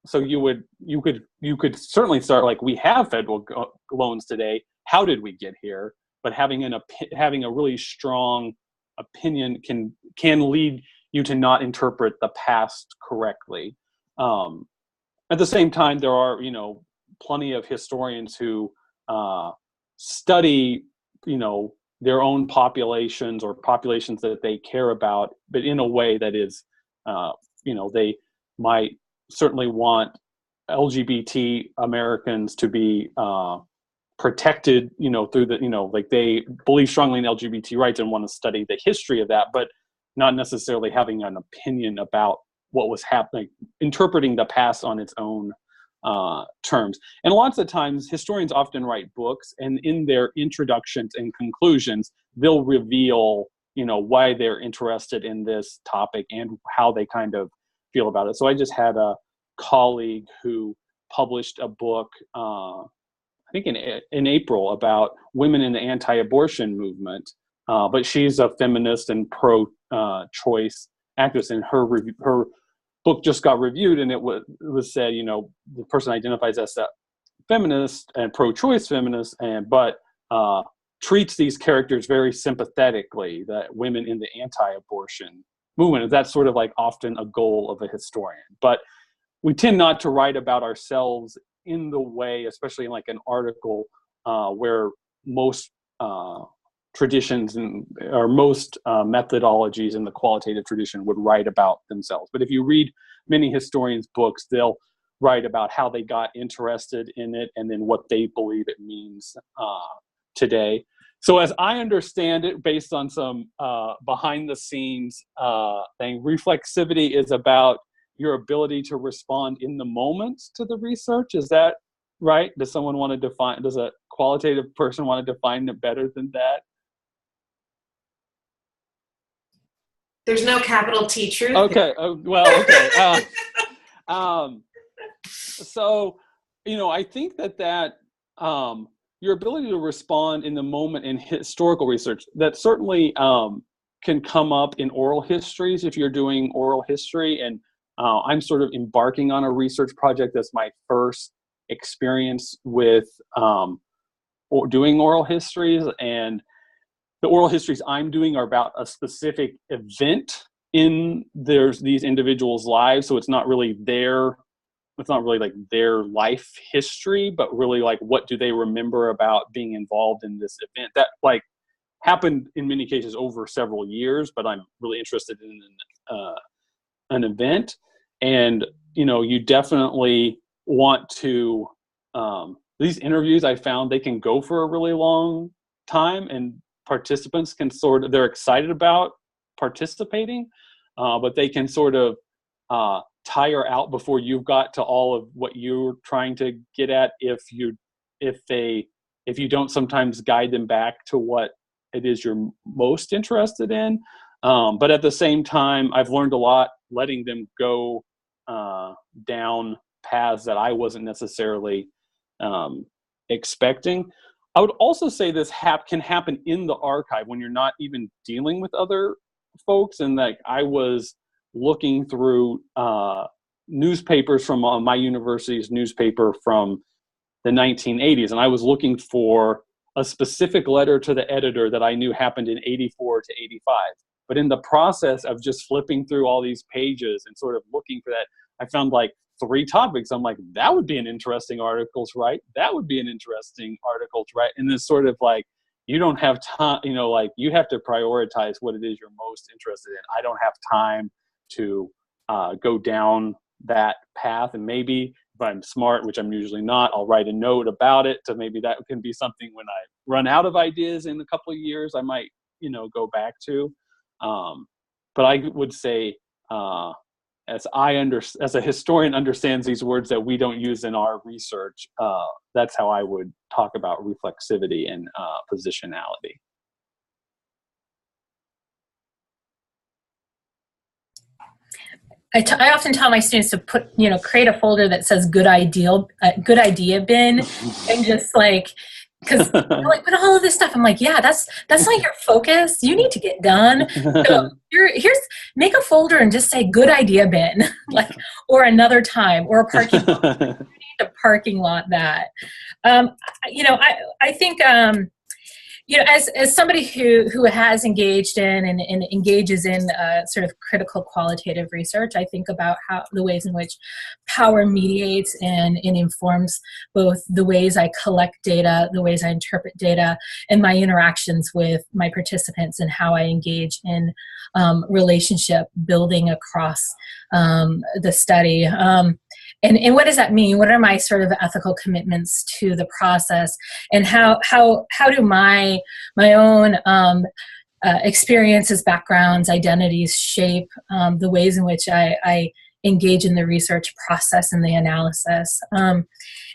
so you could certainly start like, we have federal loans today. How did we get here? But having a really strong opinion can lead you to not interpret the past correctly. At the same time, there are plenty of historians who study their own populations or populations that they care about, but in a way that is they might certainly want LGBT Americans to be protected, through the, like they believe strongly in LGBT rights and want to study the history of that, but not necessarily having an opinion about what was happening, interpreting the past on its own terms. And lots of times historians often write books, and in their introductions and conclusions, they'll reveal, why they're interested in this topic and how they kind of feel about it. So I just had a colleague who published a book, I think in April, about women in the anti-abortion movement. But she's a feminist and pro-choice activist, and her book just got reviewed, and it was said, the person identifies as a feminist and pro-choice feminist, but treats these characters very sympathetically, that women in the anti-abortion movement. That's sort of like often a goal of a historian. But we tend not to write about ourselves in the way, especially in like an article, where most traditions or most methodologies in the qualitative tradition would write about themselves. But if you read many historians' books, they'll write about how they got interested in it and then what they believe it means today. So as I understand it, based on some behind the scenes thing, reflexivity is about your ability to respond in the moment to the research. Is that right? Does a qualitative person want to define it better than that? There's no capital T truth. Okay. Okay. So, I think that your ability to respond in the moment in historical research, that certainly can come up in oral histories if you're doing oral history. And I'm sort of embarking on a research project that's my first experience with doing oral histories, and the oral histories I'm doing are about a specific event in these individuals' lives. So it's not really like their life history, but really like, what do they remember about being involved in this event that like happened in many cases over several years, but I'm really interested in an event. And, you definitely want to, these interviews, I found they can go for a really long time, and participants can they're excited about participating, but they can sort of tire out before you've got to all of what you're trying to get at if you don't sometimes guide them back to what it is you're most interested in. But at the same time, I've learned a lot letting them go down paths that I wasn't necessarily expecting. I would also say this can happen in the archive when you're not even dealing with other folks. And like I was looking through newspapers from my university's newspaper from the 1980s, and I was looking for a specific letter to the editor that I knew happened in 84 to 85. But in the process of just flipping through all these pages and sort of looking for that, I found like 3 topics. I'm like, that would be an interesting article to write. That would be an interesting article to write. And it's sort of like, you don't have time, like you have to prioritize what it is you're most interested in. I don't have time to go down that path. And maybe if I'm smart, which I'm usually not, I'll write a note about it. So maybe that can be something when I run out of ideas in a couple of years, I might, go back to. But I would say, as a historian understands these words that we don't use in our research, that's how I would talk about reflexivity and positionality. I often tell my students to create a folder that says good idea bin, and just like, because put all of this stuff. I'm like, yeah, that's not your focus. You need to get done. So make a folder and just say good idea bin, like, or another time, or a parking lot. You need a parking lot that. I think. As somebody who has engaged in and engages in sort of critical qualitative research, I think about how the ways in which power mediates and informs both the ways I collect data, the ways I interpret data, and my interactions with my participants, and how I engage in relationship building across the study. And what does that mean? What are my sort of ethical commitments to the process, and how do my own experiences, backgrounds, identities shape the ways in which I engage in the research process and the analysis?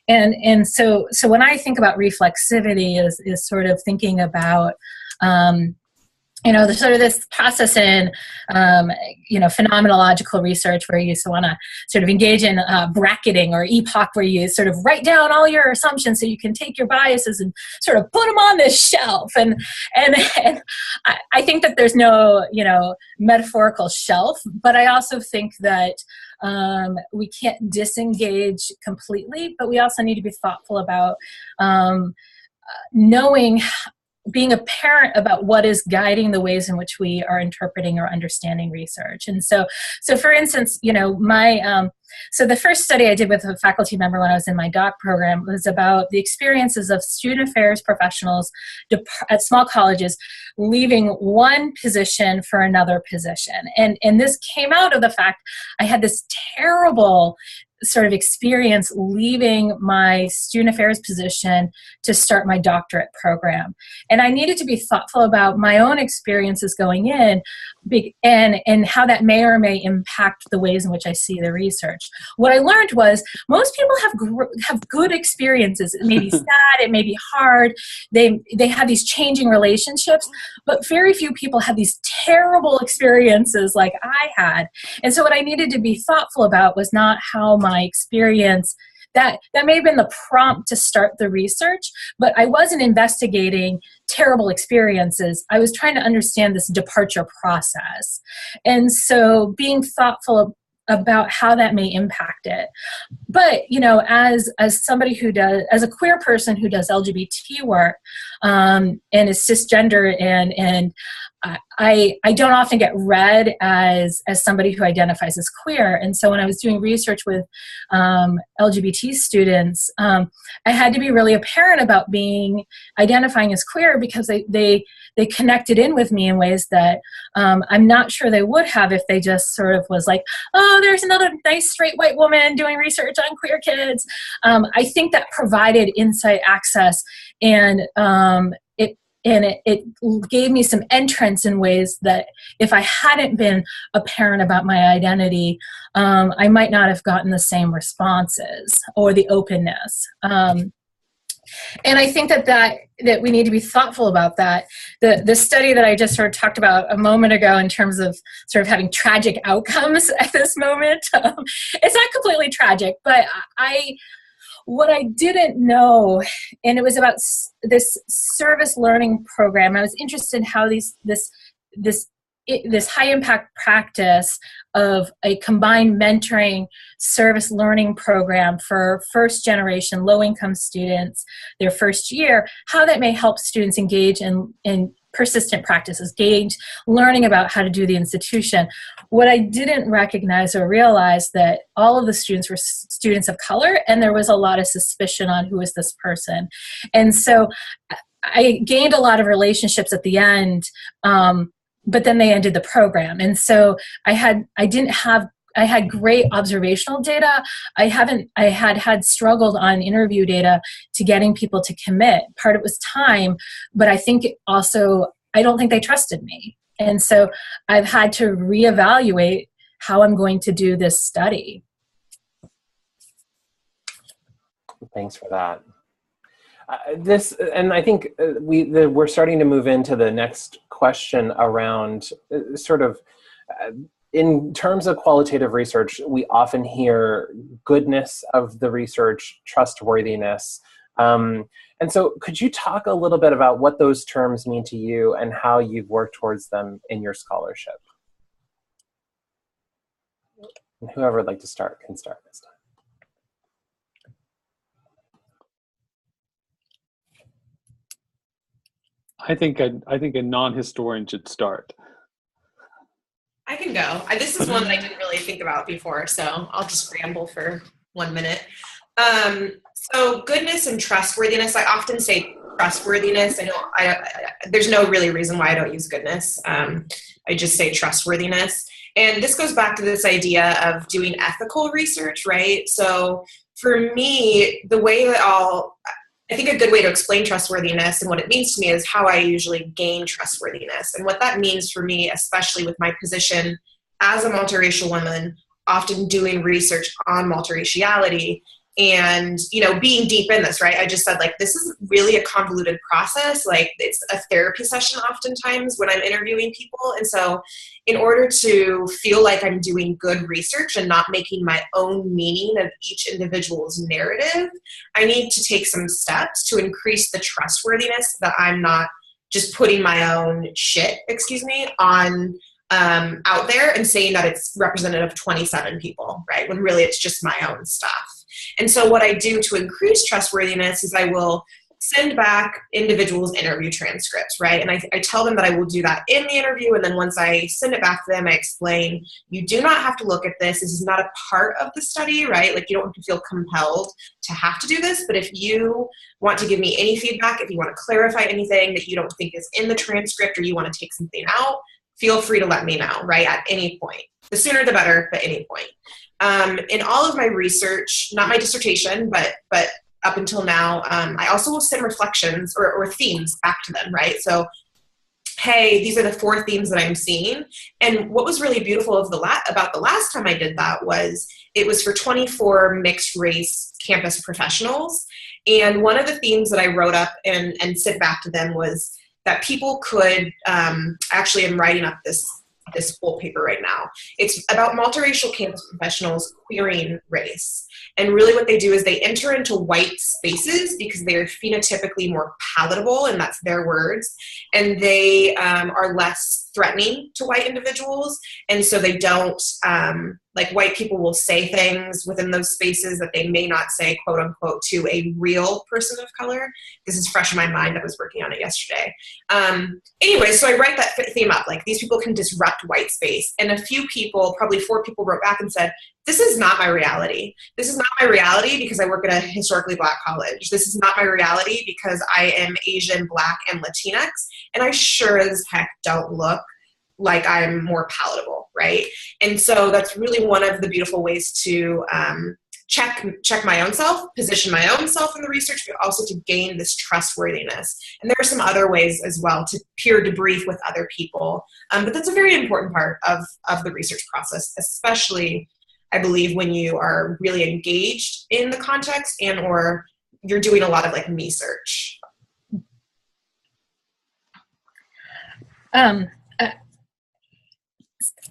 And so when I think about reflexivity, is sort of thinking about there's sort of this process in, phenomenological research where you want to sort of engage in bracketing or epoch, where you sort of write down all your assumptions so you can take your biases and sort of put them on this shelf. And I think that there's no, metaphorical shelf, but I also think that we can't disengage completely, but we also need to be thoughtful about being a parent about what is guiding the ways in which we are interpreting or understanding research. And so for instance, so the first study I did with a faculty member when I was in my doc program was about the experiences of student affairs professionals at small colleges leaving one position for another position. And this came out of the fact I had this terrible sort of experience leaving my student affairs position to start my doctorate program. And I needed to be thoughtful about my own experiences going in and how that may or may impact the ways in which I see the research. What I learned was most people have good experiences. It may be sad, it may be hard, they have these changing relationships, but very few people have these terrible experiences like I had. And so what I needed to be thoughtful about was not how my experience, that may have been the prompt to start the research, but I wasn't investigating terrible experiences. I was trying to understand this departure process. And so being thoughtful about how that may impact it. But, as somebody as a queer person who does LGBT work and is cisgender, and I don't often get read as somebody who identifies as queer. And so when I was doing research with LGBT students, I had to be really apparent about identifying as queer, because they connected in with me in ways that I'm not sure they would have if they just sort of was like, oh, there's another nice straight white woman doing research on queer kids. I think that provided insight, access, and and it gave me some entrance in ways that if I hadn't been apparent about my identity, I might not have gotten the same responses or the openness. And I think that we need to be thoughtful about that. The study that I just sort of talked about a moment ago in terms of sort of having tragic outcomes at this moment, it's not completely tragic, but what I didn't know, and it was about this service learning program. I was interested in how this high impact practice of a combined mentoring service learning program for first generation low income students, their first year, how that may help students engage in persistent practices, engage learning about how to do the institution. What I didn't recognize or realize that all of the students were students of color, and there was a lot of suspicion on who is this person. And so I gained a lot of relationships at the end, but then they ended the program. And so I had great observational data. I had struggled on interview data to getting people to commit. Part of it was time, but I think also, I don't think they trusted me. And so I've had to reevaluate how I'm going to do this study. Thanks for that. And I think we're starting to move into the next question around sort of, in terms of qualitative research, we often hear goodness of the research, trustworthiness. And so could you talk a little bit about what those terms mean to you and how you've worked towards them in your scholarship? And whoever would like to start can start this time. I think a non-historian should start. I can go. This is one that I didn't really think about before, so I'll just ramble for 1 minute. So goodness and trustworthiness, I often say trustworthiness. There's no really reason why I don't use goodness. I just say trustworthiness. And this goes back to this idea of doing ethical research, right? So for me, the way that I think a good way to explain trustworthiness and what it means to me is how I usually gain trustworthiness. And what that means for me, especially with my position as a multiracial woman, often doing research on multiraciality and, being deep in this, right? I just said, this is really a convoluted process. It's a therapy session oftentimes when I'm interviewing people. And so in order to feel like I'm doing good research and not making my own meaning of each individual's narrative, I need to take some steps to increase the trustworthiness that I'm not just putting my own shit, on out there and saying that it's representative of 27 people, right? When really it's just my own stuff. And so what I do to increase trustworthiness is I will send back individuals' interview transcripts, right? And I tell them that I will do that in the interview. And then once I send it back to them, I explain, you do not have to look at this. This is not a part of the study, right? You don't have to feel compelled to have to do this. But if you want to give me any feedback, if you want to clarify anything that you don't think is in the transcript or you want to take something out, feel free to let me know, right? At any point. The sooner the better, but any point. In all of my research, not my dissertation, but up until now, I also will send reflections or themes back to them, right? So, hey, these are the 4 themes that I'm seeing. And what was really beautiful about the last time I did that was it was for 24 mixed race campus professionals. And one of the themes that I wrote up and sent back to them was that people could, actually I'm writing up this whole paper right now. It's about multiracial campus professionals queering race. And really what they do is they enter into white spaces because they are phenotypically more palatable, and that's their words, and they are less threatening to white individuals. And so they don't, white people will say things within those spaces that they may not say, quote unquote, to a real person of color. This is fresh in my mind. I was working on it yesterday. Anyway, so I write that theme up, these people can disrupt white space. And a few people, probably 4 people, wrote back and said, this is not my reality. This is not my reality because I work at a historically Black college. This is not my reality because I am Asian, Black, and Latinx. And I sure as heck don't look like I'm more palatable, right? And so that's really one of the beautiful ways to check my own self, position my own self in the research, but also to gain this trustworthiness. And there are some other ways as well to peer debrief with other people. But that's a very important part of the research process, especially, I believe, when you are really engaged in the context and or you're doing a lot of like me search.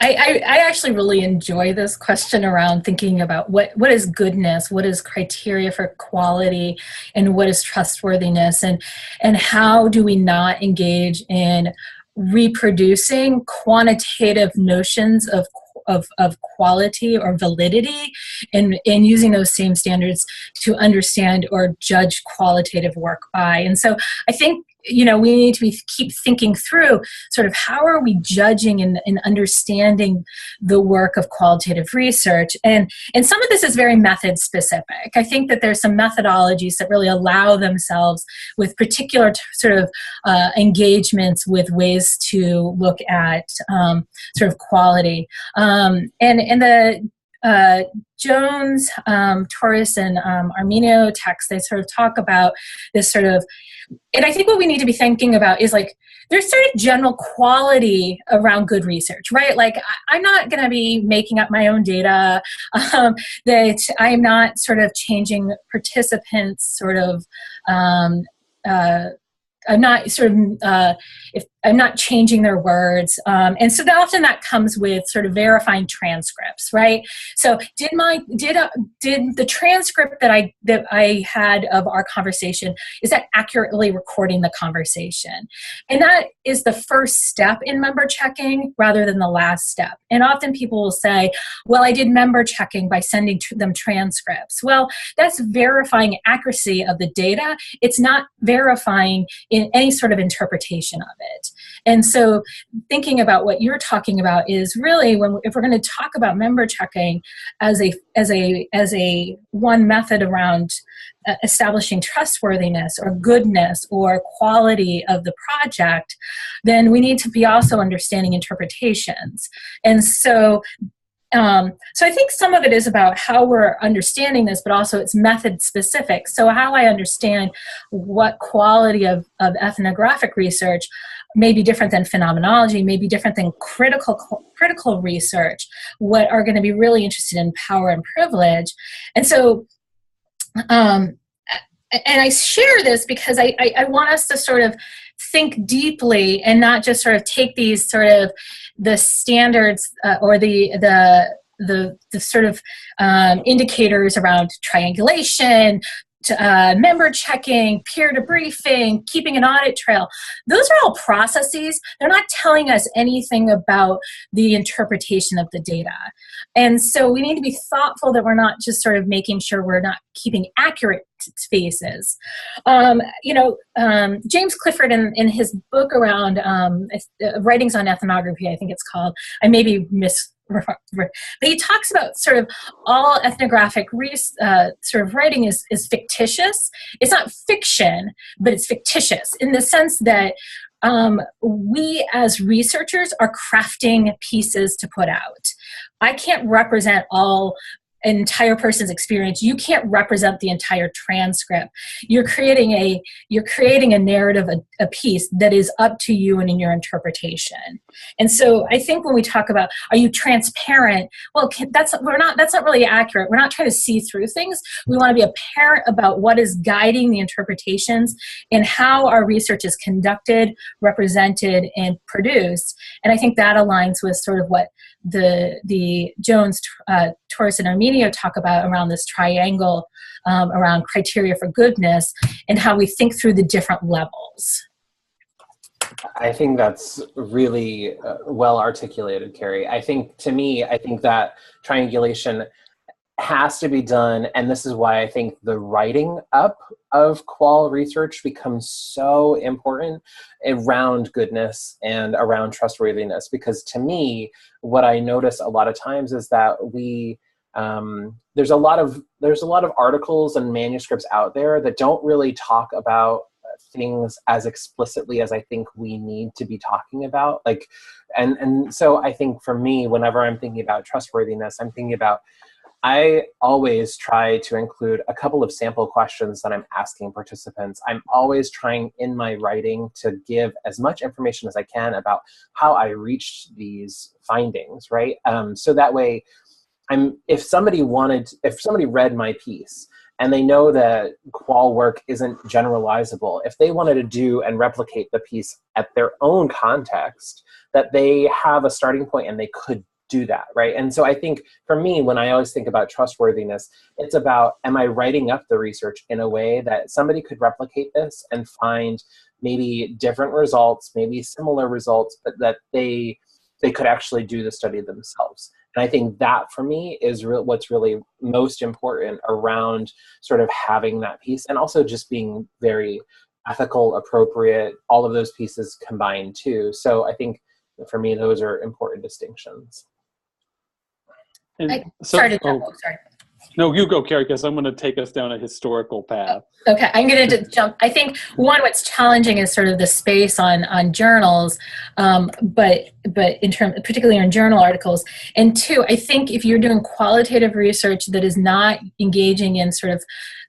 I actually really enjoy this question around thinking about what is goodness, what is criteria for quality, and what is trustworthiness, and how do we not engage in reproducing quantitative notions of quality or validity, and using those same standards to understand or judge qualitative work by. And so I think, we need to keep thinking through sort of how are we judging and understanding the work of qualitative research. And some of this is very method specific. I think that there's some methodologies that really allow themselves with particular sort of engagements with ways to look at sort of quality. And the Jones, Torres, and Arminio text, they sort of talk about this sort of, and I think what we need to be thinking about is like, there's sort of general quality around good research, right? Like, I'm not going to be making up my own data, that I'm not sort of changing participants sort of, I'm not sort of, if I'm not changing their words. And so often that comes with sort of verifying transcripts, right? So did the transcript that I had of our conversation, is that accurately recording the conversation? And that is the first step in member checking rather than the last step. And often people will say, well, I did member checking by sending them transcripts. Well, that's verifying accuracy of the data. It's not verifying in any sort of interpretation of it. And so thinking about what you're talking about is really, if we're going to talk about member checking as a one method around establishing trustworthiness or goodness or quality of the project, then we need to be also understanding interpretations. And so I think some of it is about how we're understanding this, but also it's method specific. So how I understand what quality of ethnographic research may be different than phenomenology, may be different than critical research, what are going to be really interested in power and privilege. And so, and I share this because I want us to sort of think deeply and not just sort of take these sort of the standards or the sort of indicators around triangulation, member checking, peer debriefing, keeping an audit trail. Those are all processes. They're not telling us anything about the interpretation of the data. And so we need to be thoughtful that we're not just sort of making sure we're not keeping accurate spaces. James Clifford in his book around writings on ethnography, I think it's called, I may be but he talks about sort of all ethnographic sort of writing is fictitious. It's not fiction, but it's fictitious in the sense that we as researchers are crafting pieces to put out. I can't represent an entire person's experience. You can't represent the entire transcript. You're creating a narrative, a piece that is up to you and in your interpretation. And so I think when we talk about, are you transparent? Well, that's not really accurate. We're not trying to see through things. We want to be apparent about what is guiding the interpretations and how our research is conducted, represented, and produced. And I think that aligns with sort of what the Jones, Torres, and Arminio talk about around this triangle, around criteria for goodness, and how we think through the different levels. I think that's really well articulated, Carrie. I think that triangulation has to be done, and this is why I think the writing up of qual research becomes so important around goodness and around trustworthiness, because to me, what I notice a lot of times is that there's a lot of articles and manuscripts out there that don't really talk about things as explicitly as I think we need to be talking about. And so I think for me, whenever I'm thinking about trustworthiness, I'm thinking about I always try to include a couple of sample questions that I'm asking participants. I'm always trying in my writing to give as much information as I can about how I reached these findings, right? So that way, if somebody read my piece and they know that qual work isn't generalizable, if they wanted to do and replicate the piece at their own context, that they have a starting point and they could do that, right? And so I think for me, when I always think about trustworthiness, it's about, am I writing up the research in a way that somebody could replicate this and find maybe different results, maybe similar results, but that they could actually do the study themselves. And I think that for me is what's really most important around sort of having that piece, and also just being very ethical, appropriate, all of those pieces combined too. So I think for me, those are important distinctions. Sorry. No, you go, Carrie, because I'm going to take us down a historical path. Okay, I'm going to jump. I think one, what's challenging is sort of the space on journals, but in terms, particularly in journal articles. And two, I think if you're doing qualitative research that is not engaging in sort of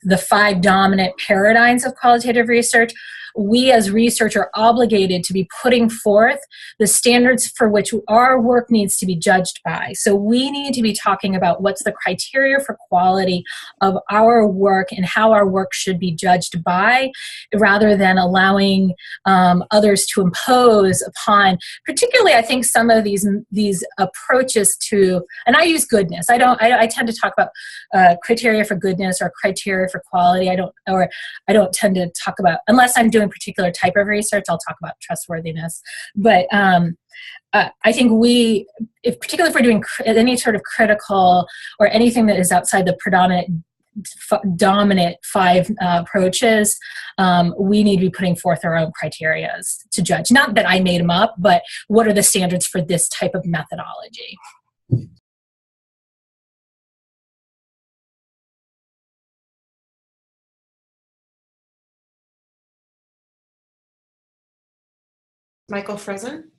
the 5 dominant paradigms of qualitative research, we as research are obligated to be putting forth the standards for which our work needs to be judged by. So we need to be talking about what's the criteria for quality of our work and how our work should be judged by, rather than allowing others to impose upon, particularly I think some of these approaches to, and I use goodness. I tend to talk about criteria for goodness or criteria for quality. I don't tend to talk about, unless I'm doing a particular type of research, I'll talk about trustworthiness. But I think particularly if we're doing any sort of critical or anything that is outside the dominant 5 approaches, we need to be putting forth our own criteria to judge. Not that I made them up, but what are the standards for this type of methodology? Michael frozen?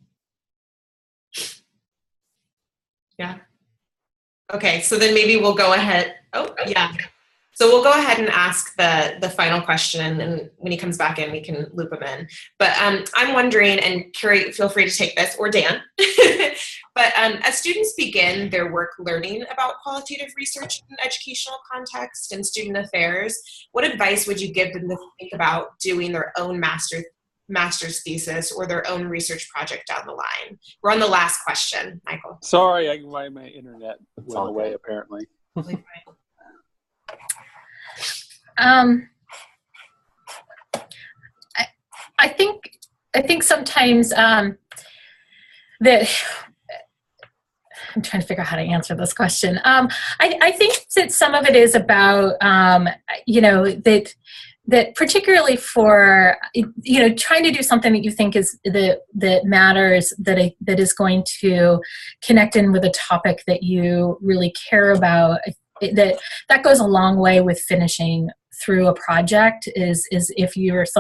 Yeah. Okay, so then maybe we'll go ahead. Oh, yeah. So we'll go ahead and ask the final question, and when he comes back in, we can loop him in. But I'm wondering, and Carrie, feel free to take this, or Dan, but as students begin their work learning about qualitative research in educational context and student affairs, what advice would you give them to think about doing their own master's thesis or their own research project down the line? We're on the last question, Michael. Sorry, my internet went away apparently. I think sometimes that I'm trying to figure out how to answer this question. I think that some of it is about that particularly for trying to do something that you think is that matters, that is going to connect in with a topic that you really care about. That goes a long way with finishing through a project, is if it's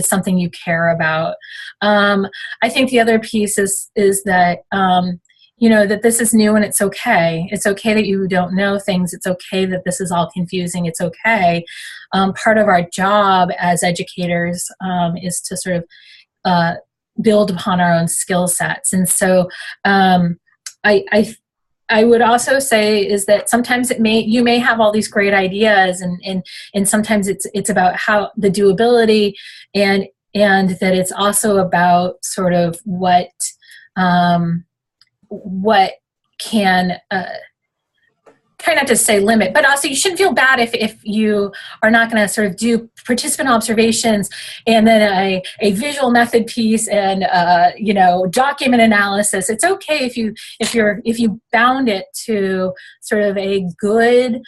something you care about. I think the other piece is that that this is new, and it's okay. It's okay that you don't know things. It's okay that this is all confusing. It's okay. Part of our job as educators is to sort of build upon our own skill sets. And so I would also say is that sometimes you may have all these great ideas, and sometimes it's about how the doability, and that it's also about sort of what can try not to say limit, but also you shouldn't feel bad if you are not going to sort of do participant observations and then a visual method piece and document analysis. It's okay if you bound it to sort of a good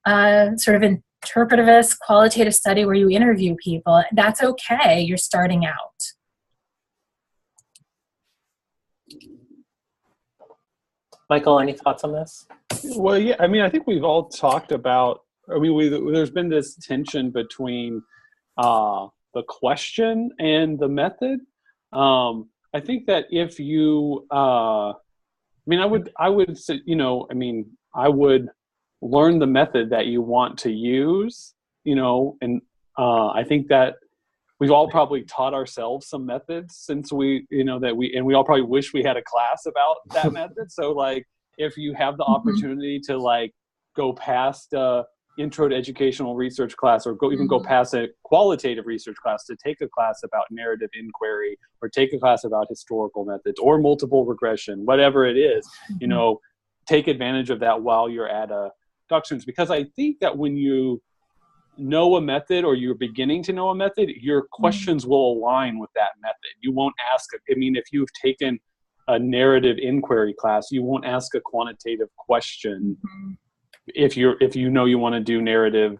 sort of interpretivist qualitative study where you interview people. That's okay. You're starting out. Michael, any thoughts on this? Well, yeah, I mean, I think we've all talked about, there's been this tension between the question and the method. I think that if you, I would say, I would learn the method that you want to use, you know, and I think that we've all probably taught ourselves some methods since we, you know, and we all probably wish we had a class about that method. So like, if you have the opportunity to like go past intro to educational research class, or even go past a qualitative research class to take a class about narrative inquiry, or take a class about historical methods or multiple regression, whatever it is, you know, take advantage of that while you're at a doc students. Because I think that when you know a method, or you're beginning to know a method, your questions will align with that method. You won't ask, I mean, if you've taken a narrative inquiry class, you won't ask a quantitative question if you know you want to do narrative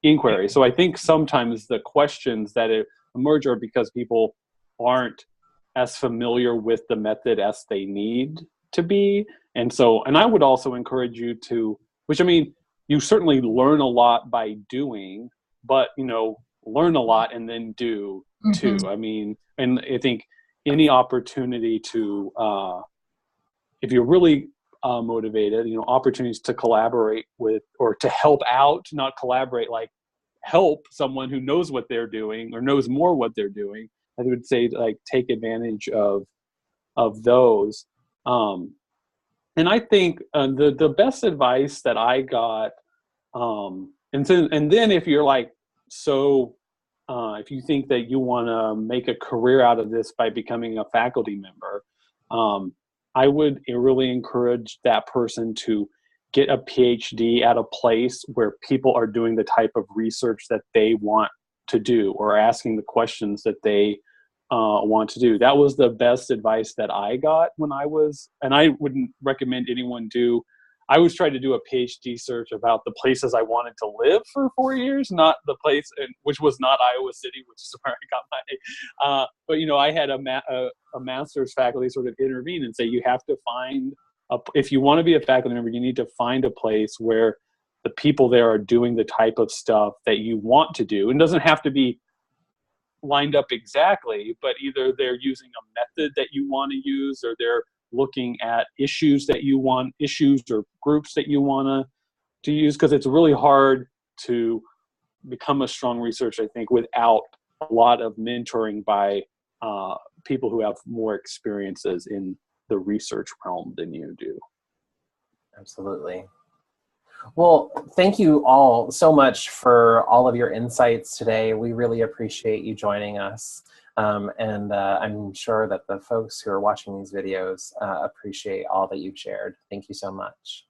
inquiry. So I think sometimes the questions that emerge are because people aren't as familiar with the method as they need to be. And I would also encourage you to, which I mean, you certainly learn a lot by doing, but, you know, learn a lot and then do too. I mean, and I think any opportunity to, if you're really motivated, you know, opportunities to collaborate with, or to help out, not collaborate, like help someone who knows what they're doing or knows more what they're doing. I would say like take advantage of those. And I think the best advice that I got, and then if you're like, if you think that you want to make a career out of this by becoming a faculty member, I would really encourage that person to get a PhD at a place where people are doing the type of research that they want to do, or asking the questions that they want to do. That was the best advice that I got when I was, and I wouldn't recommend anyone do. I was trying to do a PhD search about the places I wanted to live for 4 years, not the place, which was not Iowa City, which is where I got my. But you know, I had a master's faculty sort of intervene and say, you have to find if you want to be a faculty member, you need to find a place where the people there are doing the type of stuff that you want to do. It doesn't have to be lined up exactly, but either they're using a method that you want to use, or they're looking at issues or groups that you want to use, because it's really hard to become a strong researcher, I think, without a lot of mentoring by people who have more experiences in the research realm than you do. Absolutely. Well, thank you all so much for all of your insights today. We really appreciate you joining us. And I'm sure that the folks who are watching these videos appreciate all that you've shared. Thank you so much.